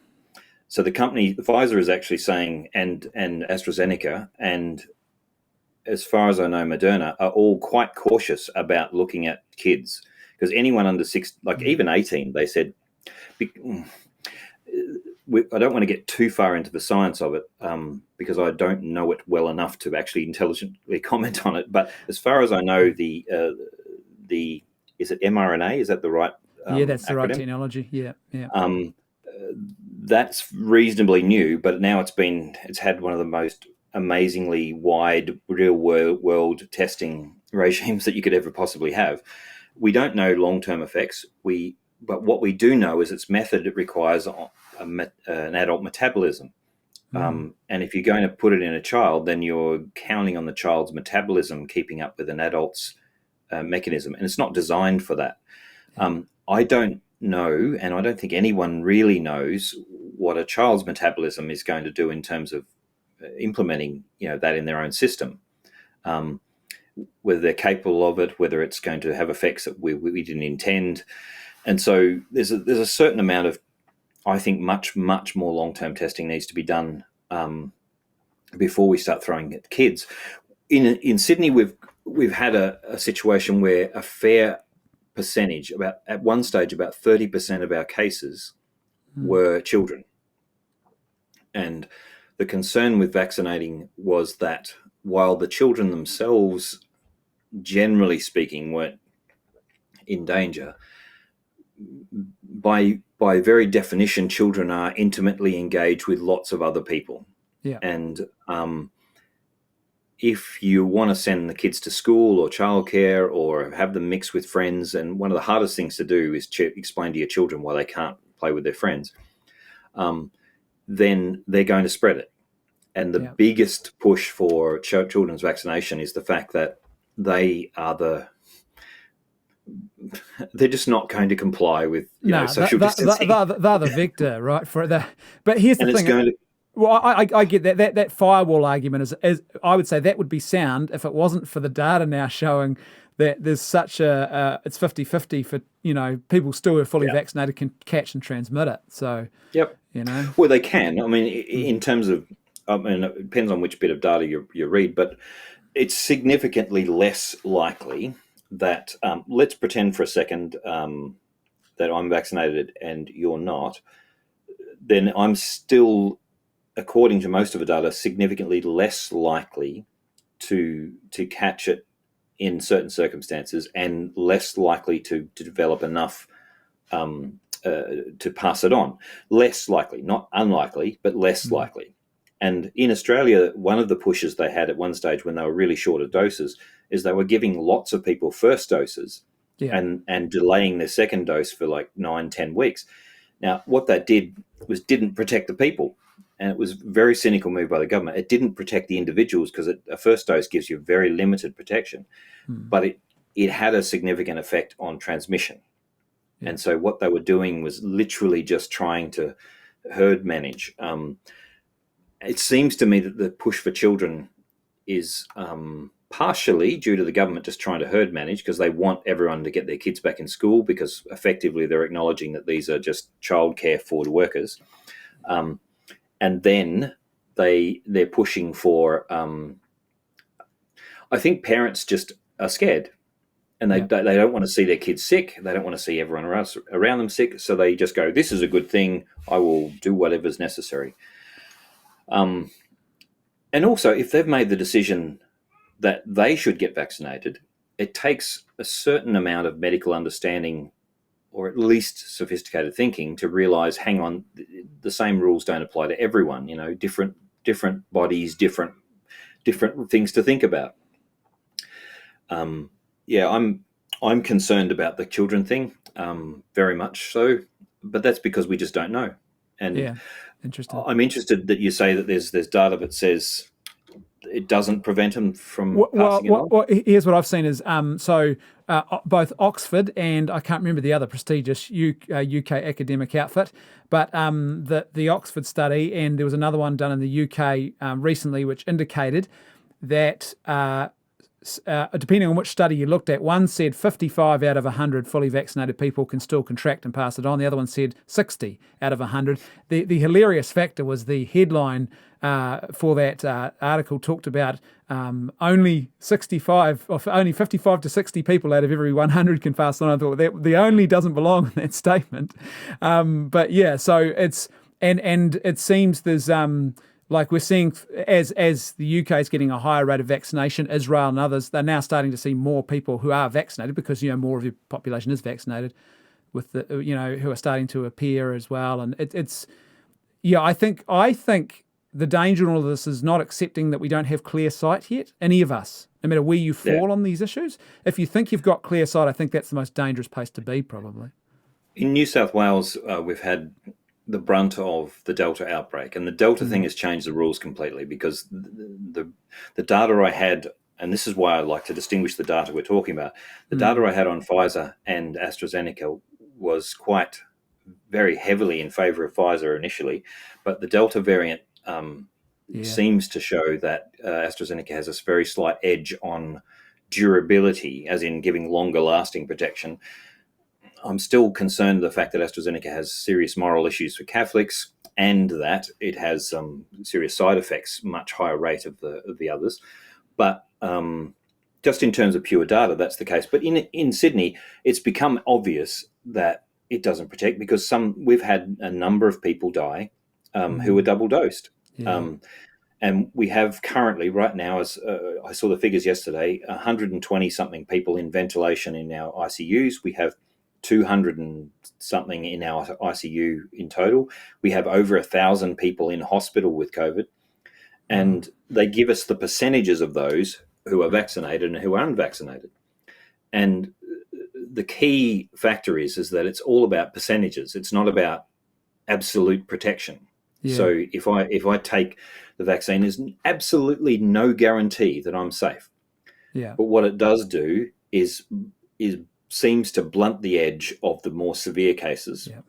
So the company, Pfizer, is actually saying, and AstraZeneca, and as far as I know, Moderna, are all quite cautious about looking at kids, because anyone under 6, like even 18, they said, I don't want to get too far into the science of it because I don't know it well enough to actually intelligently comment on it. But as far as I know, the is it mRNA? Is that the right? Yeah, that's the acronym? right technology. Yeah. That's reasonably new, but now it's had one of the most amazingly wide real world testing regimes that you could ever possibly have. We don't know long-term effects. But what we do know is its method. It requires an adult metabolism. And if you're going to put it in a child, then you're counting on the child's metabolism keeping up with an adult's mechanism. And it's not designed for that. I don't know, and I don't think anyone really knows what a child's metabolism is going to do in terms of implementing, that in their own system. Whether they're capable of it, whether it's going to have effects that we didn't intend. And so there's a certain amount of, I think, much more long-term testing needs to be done before we start throwing at kids. In Sydney, we've had a situation where a fair percentage, at one stage, about 30% of our cases were children. And the concern with vaccinating was that while the children themselves, generally speaking, weren't in danger, by very definition, children are intimately engaged with lots of other people. Yeah. And if you want to send the kids to school or childcare or have them mix with friends, and one of the hardest things to do is explain to your children why they can't play with their friends, then they're going to spread it. And the biggest push for children's vaccination is the fact that they're just not going to comply with social distancing. They're the victor, right? But here's the thing. Well, I get that firewall argument is I would say that would be sound if it wasn't for the data now showing that there's such it's 50-50 for, people still who are fully vaccinated can catch and transmit it. So, Well, they can. I mean, in terms of, it depends on which bit of data you read, but it's significantly less likely that, let's pretend for a second that I'm vaccinated and you're not, then I'm still, according to most of the data, significantly less likely to catch it in certain circumstances, and less likely to develop enough to pass it on. Less likely, not unlikely, but less likely. And in Australia, one of the pushes they had at one stage when they were really short of doses is they were giving lots of people first doses and delaying their second dose for like 9-10 weeks. Now, what that did was didn't protect the people. And it was a very cynical move by the government. It didn't protect the individuals because a first dose gives you very limited protection, but it had a significant effect on transmission. Yeah. And so what they were doing was literally just trying to herd manage. It seems to me that the push for children is partially due to the government just trying to herd manage because they want everyone to get their kids back in school, because effectively they're acknowledging that these are just childcare forward workers. And then they're pushing for, I think parents just are scared, and they don't want to see their kids sick. They don't want to see everyone around them sick. So they just go, this is a good thing. I will do whatever's necessary. And also, if they've made the decision that they should get vaccinated, it takes a certain amount of medical understanding, or at least sophisticated thinking, to realize, hang on, the same rules don't apply to everyone. Different different bodies, different things to think about. Yeah, I'm concerned about the children thing, very much so, but that's because we just don't know. And Yeah, interesting. I'm interested that you say that there's data that says it doesn't prevent them from Well, passing it on. here's what I've seen is both Oxford and I can't remember the other prestigious UK academic outfit, but the Oxford study, and there was another one done in the UK recently, which indicated that depending on which study you looked at, one said 55 out of 100 fully vaccinated people can still contract and pass it on. The other one said 60 out of 100. The hilarious factor was the headline for that article talked about only 55 to 60 people out of every 100 can pass on. I thought that the only doesn't belong in that statement. But yeah, so it's and it seems there's like we're seeing as the UK is getting a higher rate of vaccination, Israel and others, they're now starting to see more people who are vaccinated because, more of your population is vaccinated with the, who are starting to appear as well. And I think the danger in all of this is not accepting that we don't have clear sight yet, any of us, no matter where you fall on these issues. If you think you've got clear sight, I think that's the most dangerous place to be probably. In New South Wales, we've had the brunt of the Delta outbreak, and the Delta thing has changed the rules completely because the data I had, and this is why I like to distinguish the data we're talking about, the data I had on Pfizer and AstraZeneca was quite very heavily in favor of Pfizer initially, but the Delta variant seems to show that AstraZeneca has a very slight edge on durability, as in giving longer lasting protection. I'm still concerned the fact that AstraZeneca has serious moral issues for Catholics and that it has some serious side effects, much higher rate of the others. But just in terms of pure data, that's the case. But in Sydney, it's become obvious that it doesn't protect because we've had a number of people die who were double dosed. Yeah. And we have currently, right now, as I saw the figures yesterday, 120 something people in ventilation in our ICUs. We have 200 and something in our ICU in total. We have over 1,000 people in hospital with COVID. And they give us the percentages of those who are vaccinated and who are unvaccinated. And the key factor is that it's all about percentages. It's not about absolute protection. Yeah. So if I take the vaccine, there's absolutely no guarantee that I'm safe. Yeah. But what it does do is seems to blunt the edge of the more severe cases. Yeah.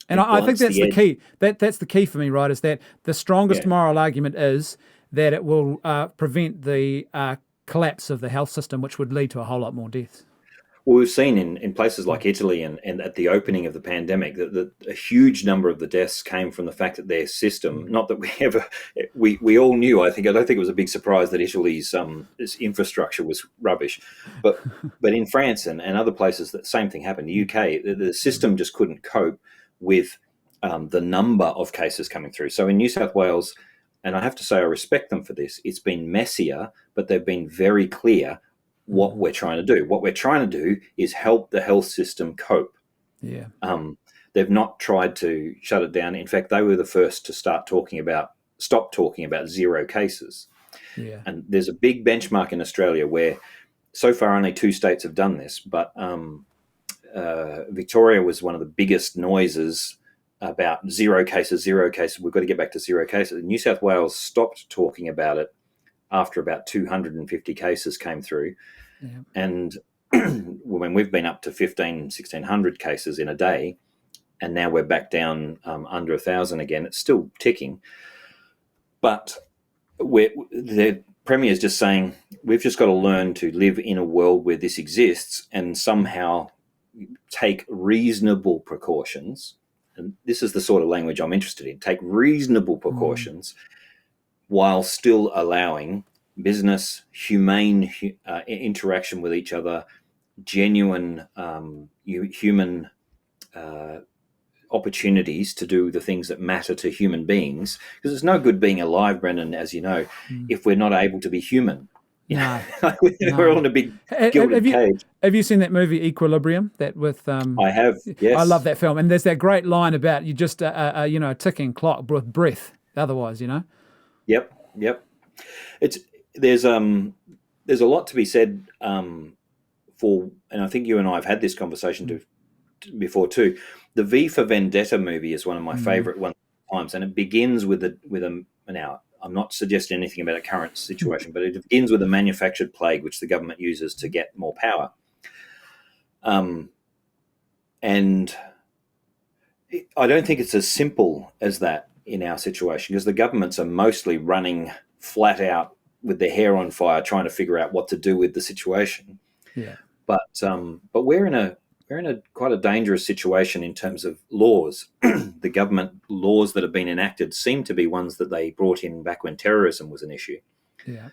And I think that's the key. That's the key for me, right, is that the strongest moral argument is that it will prevent the collapse of the health system, which would lead to a whole lot more deaths. Well, we've seen in places like Italy and at the opening of the pandemic that a huge number of the deaths came from the fact that their system, not that we all knew, I don't think it was a big surprise that Italy's infrastructure was rubbish. But in France and other places, that same thing happened. The UK, the system just couldn't cope with the number of cases coming through. So in New South Wales, and I have to say I respect them for this, it's been messier, but they've been very clear what we're trying to do. What we're trying to do is help the health system cope. Yeah. They've not tried to shut it down. In fact, they were the first to stop talking about zero cases. Yeah. And there's a big benchmark in Australia where so far only 2 states have done this, but Victoria was one of the biggest noises about zero cases. We've got to get back to 0 cases. New South Wales stopped talking about it after about 250 cases came through. Yeah. And when we've been up to 1,600 cases in a day, and now we're back down under 1,000 again, it's still ticking. But the Premier is just saying, we've just got to learn to live in a world where this exists and somehow take reasonable precautions. And this is the sort of language I'm interested in. Take reasonable precautions while still allowing business, humane interaction with each other, genuine human opportunities to do the things that matter to human beings. Because it's no good being alive, Brendan, as you know, if we're not able to be human. No. We're all in a big gilded cage. Have you seen that movie Equilibrium? That with I have, yes. I love that film. And there's that great line about you just a ticking clock with breath. Otherwise, Yep, yep. It's there's there's a lot to be said for, and I think you and I have had this conversation before too. The V for Vendetta movie is one of my Mm. favorite ones times, and it begins with a now. I'm not suggesting anything about a current situation, but it begins with a manufactured plague which the government uses to get more power. And I don't think it's as simple as that in our situation, because the governments are mostly running flat out with their hair on fire, trying to figure out what to do with the situation. Yeah. But we're in a quite a dangerous situation in terms of laws. The government laws that have been enacted seem to be ones that they brought in back when terrorism was an issue, Yeah.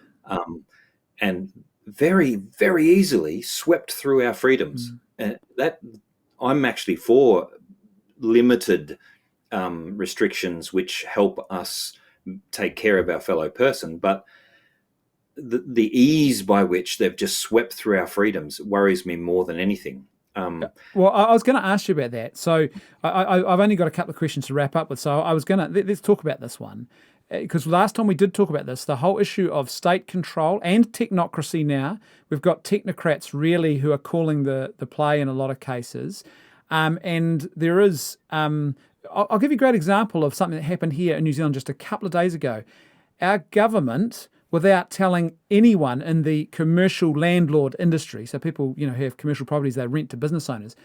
and very, very easily swept through our freedoms. Mm. And that I'm actually for limited restrictions which help us take care of our fellow person, but the ease by which they've just swept through our freedoms worries me more than anything. Well, I was going to ask you about that. So I've only got a couple of questions to wrap up with. So I was going to let's talk about this one, because last time we did talk about this, the whole issue of state control and technocracy. Now we've got technocrats really who are calling the play in a lot of cases, and there is. I'll give you a great example of something that happened here in New Zealand just a couple of days ago. Our government, without telling anyone in the commercial landlord industry, so people, who have commercial properties they rent to business owners,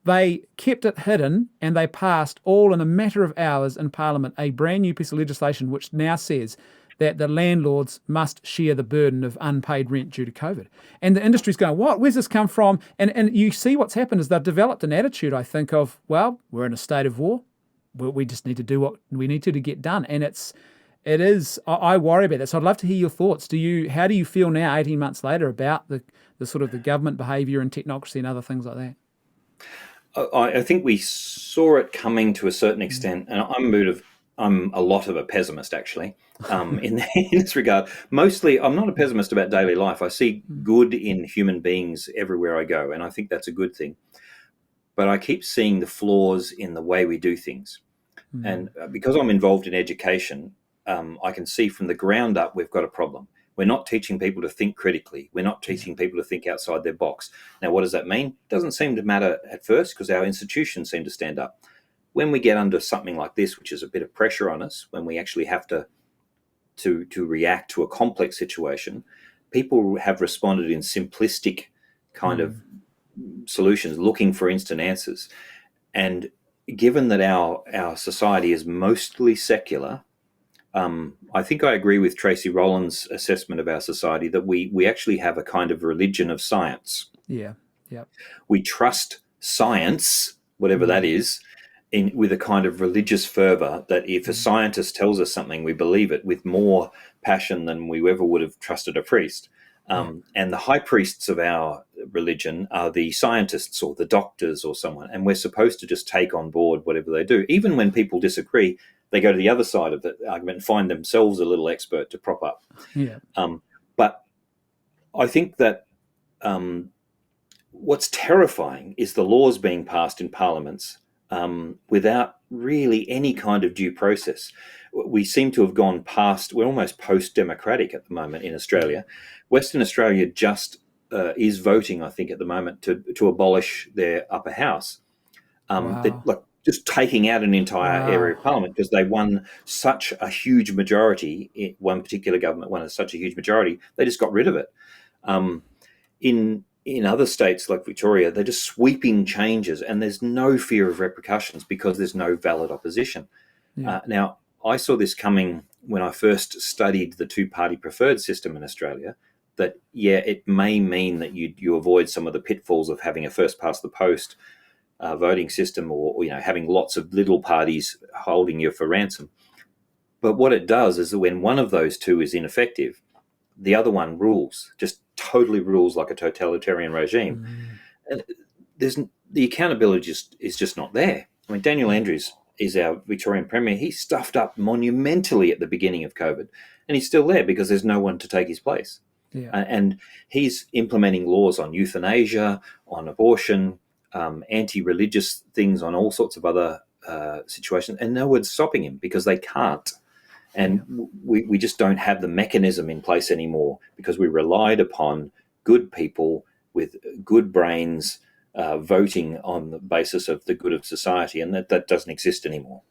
they kept it hidden, and they passed all in a matter of hours in Parliament a brand new piece of legislation which now says that the landlords must share the burden of unpaid rent due to COVID. And the industry's going, what? Where's this come from? And you see what's happened is they've developed an attitude, I think, of, well, we're in a state of war. We just need to do what we need to get done. And it is. I worry about that. So I'd love to hear your thoughts. How do you feel now, 18 months later, about the sort of the government behaviour and technocracy and other things like that? I think we saw it coming to a certain extent, and I'm a lot of a pessimist actually, in this regard. Mostly, I'm not a pessimist about daily life. I see good in human beings everywhere I go, and I think that's a good thing. But I keep seeing the flaws in the way we do things, and because I'm involved in education, I can see from the ground up we've got a problem. We're not teaching people to think critically. We're not teaching people to think outside their box. Now, what does that mean? It doesn't seem to matter at first because our institutions seem to stand up. When we get under something like this, which is a bit of pressure on us, when we actually have to react to a complex situation, people have responded in simplistic kind of solutions, looking for instant answers. And given that our society is mostly secular, I think I agree with Tracy Rowland's assessment of our society that we actually have a kind of religion of science. Yeah, yeah. We trust science, whatever that is, with a kind of religious fervor that if a scientist tells us something, we believe it with more passion than we ever would have trusted a priest. And the high priests of our religion are the scientists or the doctors or someone, and we're supposed to just take on board whatever they do. Even when people disagree, they go to the other side of the argument and find themselves a little expert to prop up. Yeah. But I think that what's terrifying is the laws being passed in parliaments without really any kind of due process. We seem to have gone past, we're almost post-democratic at the moment in Australia. Western Australia just is voting, I think, at the moment to abolish their upper house. Just taking out an entire area of parliament because they won such a huge majority. One particular government won such a huge majority, they just got rid of it. In other states like Victoria, they're just sweeping changes, and there's no fear of repercussions because there's no valid opposition. Now, I saw this coming when I first studied the two-party preferred system in Australia. That it may mean that you avoid some of the pitfalls of having a first past the post voting system, or having lots of little parties holding you for ransom. But what it does is that when one of those two is ineffective, the other one rules, just totally rules like a totalitarian regime. And the accountability is just not there. I mean, Daniel Andrews is our Victorian Premier. He stuffed up monumentally at the beginning of COVID, and he's still there because there's no one to take his place. And he's implementing laws on euthanasia, on abortion, anti-religious things, on all sorts of other situations, and no one's stopping him because they can't. And we just don't have the mechanism in place anymore because we relied upon good people with good brains voting on the basis of the good of society, and that doesn't exist anymore.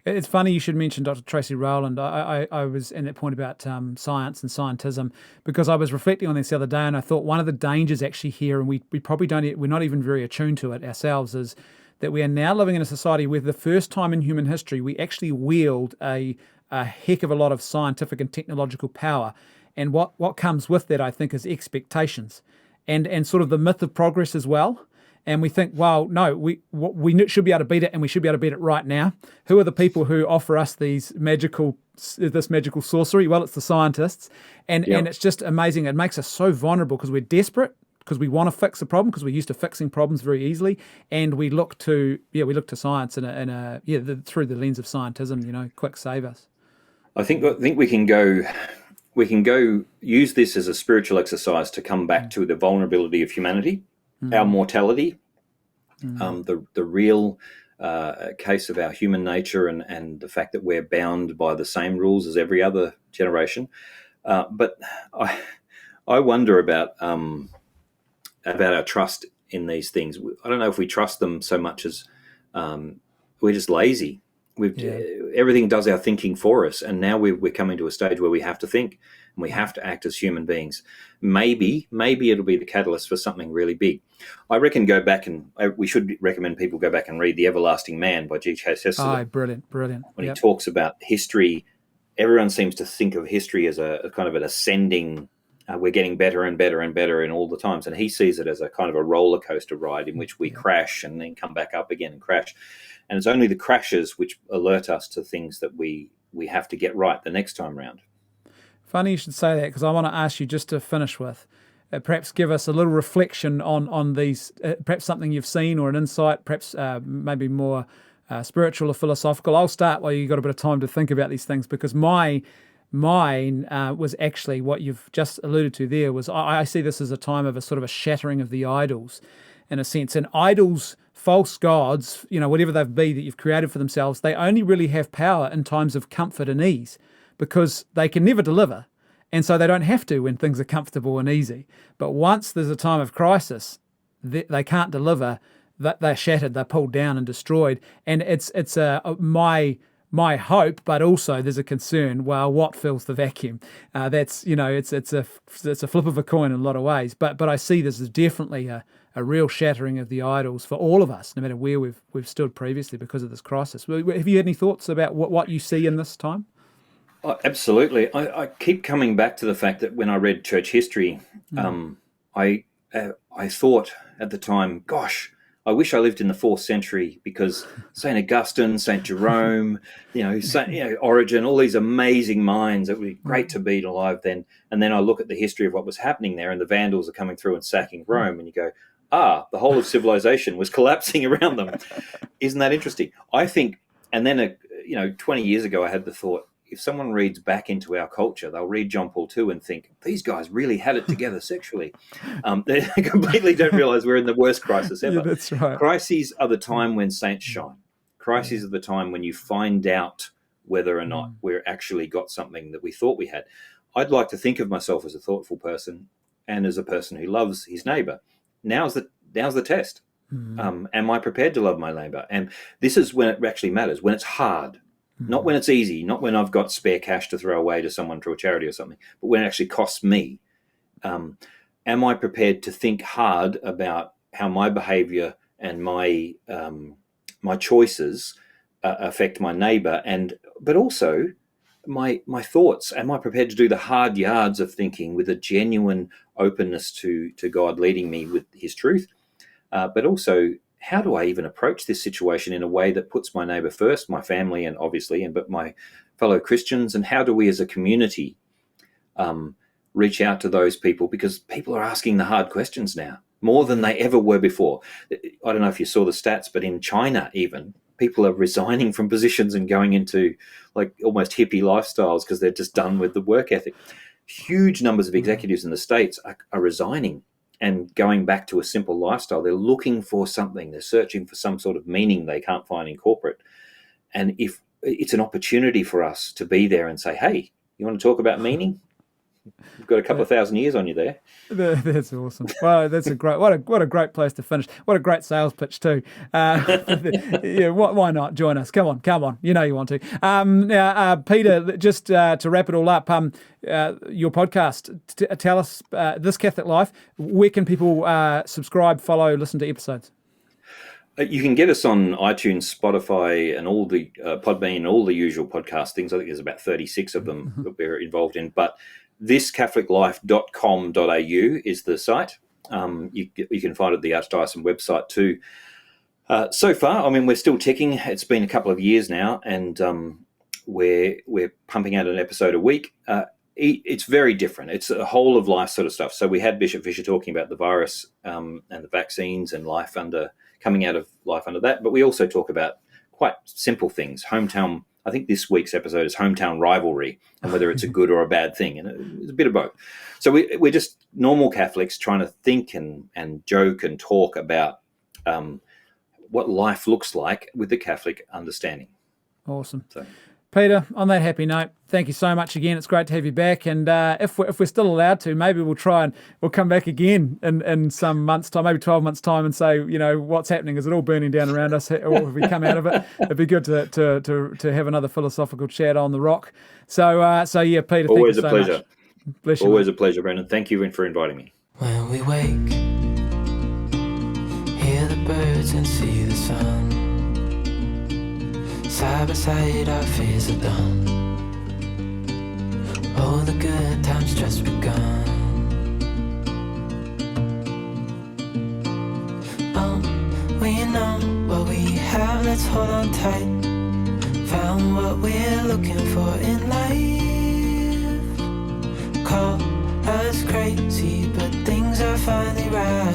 It's funny you should mention Dr. Tracy Rowland. I was in that point about science and scientism because I was reflecting on this the other day, and I thought one of the dangers actually here, and we probably don't, we're not even very attuned to it ourselves, is that we are now living in a society where, the first time in human history, we actually wield a heck of a lot of scientific and technological power. And what comes with that, I think, is expectations and sort of the myth of progress as well. And we think, well, no, we should be able to beat it, and we should be able to beat it right now. Who are the people who offer us this magical sorcery? Well, it's the scientists, and it's just amazing. It makes us so vulnerable because we're desperate, because we want to fix a problem, because we're used to fixing problems very easily, and we look to science through the lens of scientism. Quick, save us. I think we can go use this as a spiritual exercise to come back to the vulnerability of humanity. Our mortality, the real case of our human nature, and the fact that we're bound by the same rules as every other generation. But I wonder about our trust in these things. I don't know if we trust them so much as we're just lazy. Everything does our thinking for us, and now we're coming to a stage where we have to think and we have to act as human beings. Maybe it'll be the catalyst for something really big. I reckon we should recommend people go back and read The Everlasting Man by G.K. Chesterton. Oh, brilliant. When he talks about history, everyone seems to think of history as a kind of an ascending. We're getting better and better and better in all the times, and he sees it as a kind of a roller coaster ride in which we crash and then come back up again and crash. And it's only the crashes which alert us to things that we have to get right the next time round. Funny you should say that, because I want to ask you, just to finish with, perhaps give us a little reflection on these, perhaps something you've seen or an insight, perhaps maybe more spiritual or philosophical. I'll start while you've got a bit of time to think about these things, because mine was actually what you've just alluded to there. Was I see this as a time of a sort of a shattering of the idols, in a sense. And idols, false gods, whatever they be that you've created for themselves, they only really have power in times of comfort and ease, because they can never deliver. And so they don't have to when things are comfortable and easy. But once there's a time of crisis, they can't deliver. They're shattered, they're pulled down and destroyed. And it's my hope, but also there's a concern. Well, what fills the vacuum? That's it's a flip of a coin in a lot of ways. But I see this as definitely a real shattering of the idols for all of us, no matter where we've stood previously, because of this crisis. Have you had any thoughts about what you see in this time? Oh, absolutely. I keep coming back to the fact that when I read church history, I thought at the time, gosh, I wish I lived in the 4th century, because St. Augustine, St. Jerome, Origen, all these amazing minds, it would be great to be alive then. And then I look at the history of what was happening there, and the Vandals are coming through and sacking Rome, and you go, the whole of civilization was collapsing around them. Isn't that interesting? I think, and then 20 years ago, I had the thought, if someone reads back into our culture, they'll read John Paul II and think, these guys really had it together sexually. They completely don't realize we're in the worst crisis ever. Yeah, that's right. Crises are the time when saints shine. Crises are the time when you find out whether or not we're actually got something that we thought we had. I'd like to think of myself as a thoughtful person and as a person who loves his neighbor. Now's the test. Am I prepared to love my neighbor? And this is when it actually matters, when it's hard. Not when it's easy, not when I've got spare cash to throw away to someone for a charity or something, but when it actually costs me. Am I prepared to think hard about how my behavior and my choices affect my neighbor, but also my thoughts? Am I prepared to do the hard yards of thinking with a genuine openness to God leading me with his truth? But also, how do I even approach this situation in a way that puts my neighbor first, my family, and obviously, but my fellow Christians? And how do we as a community reach out to those people? Because people are asking the hard questions now, more than they ever were before. I don't know if you saw the stats, but in China even, people are resigning from positions and going into like almost hippie lifestyles because they're just done with the work ethic. Huge numbers of executives in the States are resigning and going back to a simple lifestyle. They're looking for something. They're searching for some sort of meaning they can't find in corporate. And if it's an opportunity for us to be there and say, hey, you want to talk about meaning? You've got a couple of thousand years on you there. That's awesome. Well, that's a great, what a great place to finish. What a great sales pitch too. Yeah, why not join us? Come on. You know you want to. Now, Peter, just to wrap it all up, your podcast. Tell us, This Catholic Life. Where can people subscribe, follow, listen to episodes? You can get us on iTunes, Spotify, and all the Podbean, all the usual podcast things. I think there's about 36 of them that we're involved in. But thiscatholiclife.com.au is the site. You can find it at the Archdiocese website too. So far, I mean, we're still ticking. It's been a couple of years now, and we're pumping out an episode a week. It's very different. It's a whole of life sort of stuff. So we had Bishop Fisher talking about the virus and the vaccines and coming out of life under that. But we also talk about quite simple things. Hometown, I think this week's episode is hometown rivalry and whether it's a good or a bad thing. And it's a bit of both. So we're just normal Catholics trying to think and joke and talk about what life looks like with the Catholic understanding. Awesome. So, Peter, on that happy note, thank you so much again. It's great to have you back. And if we're still allowed to, maybe we'll come back again in some months' time, maybe 12 months' time, and say, what's happening? Is it all burning down around us, or have we come out of it? It'd be good to have another philosophical chat on the rock. So yeah, Peter, always thank you so a pleasure. Much. Bless you. Always a pleasure, Brendan. Thank you for inviting me. When we wake, hear the birds and see the sun. Side by side our fears are done. All the good times just begun. We know what we have, let's hold on tight. Found what we're looking for in life. Call us crazy, but things are finally right.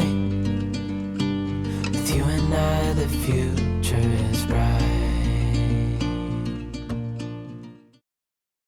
With you and I, the future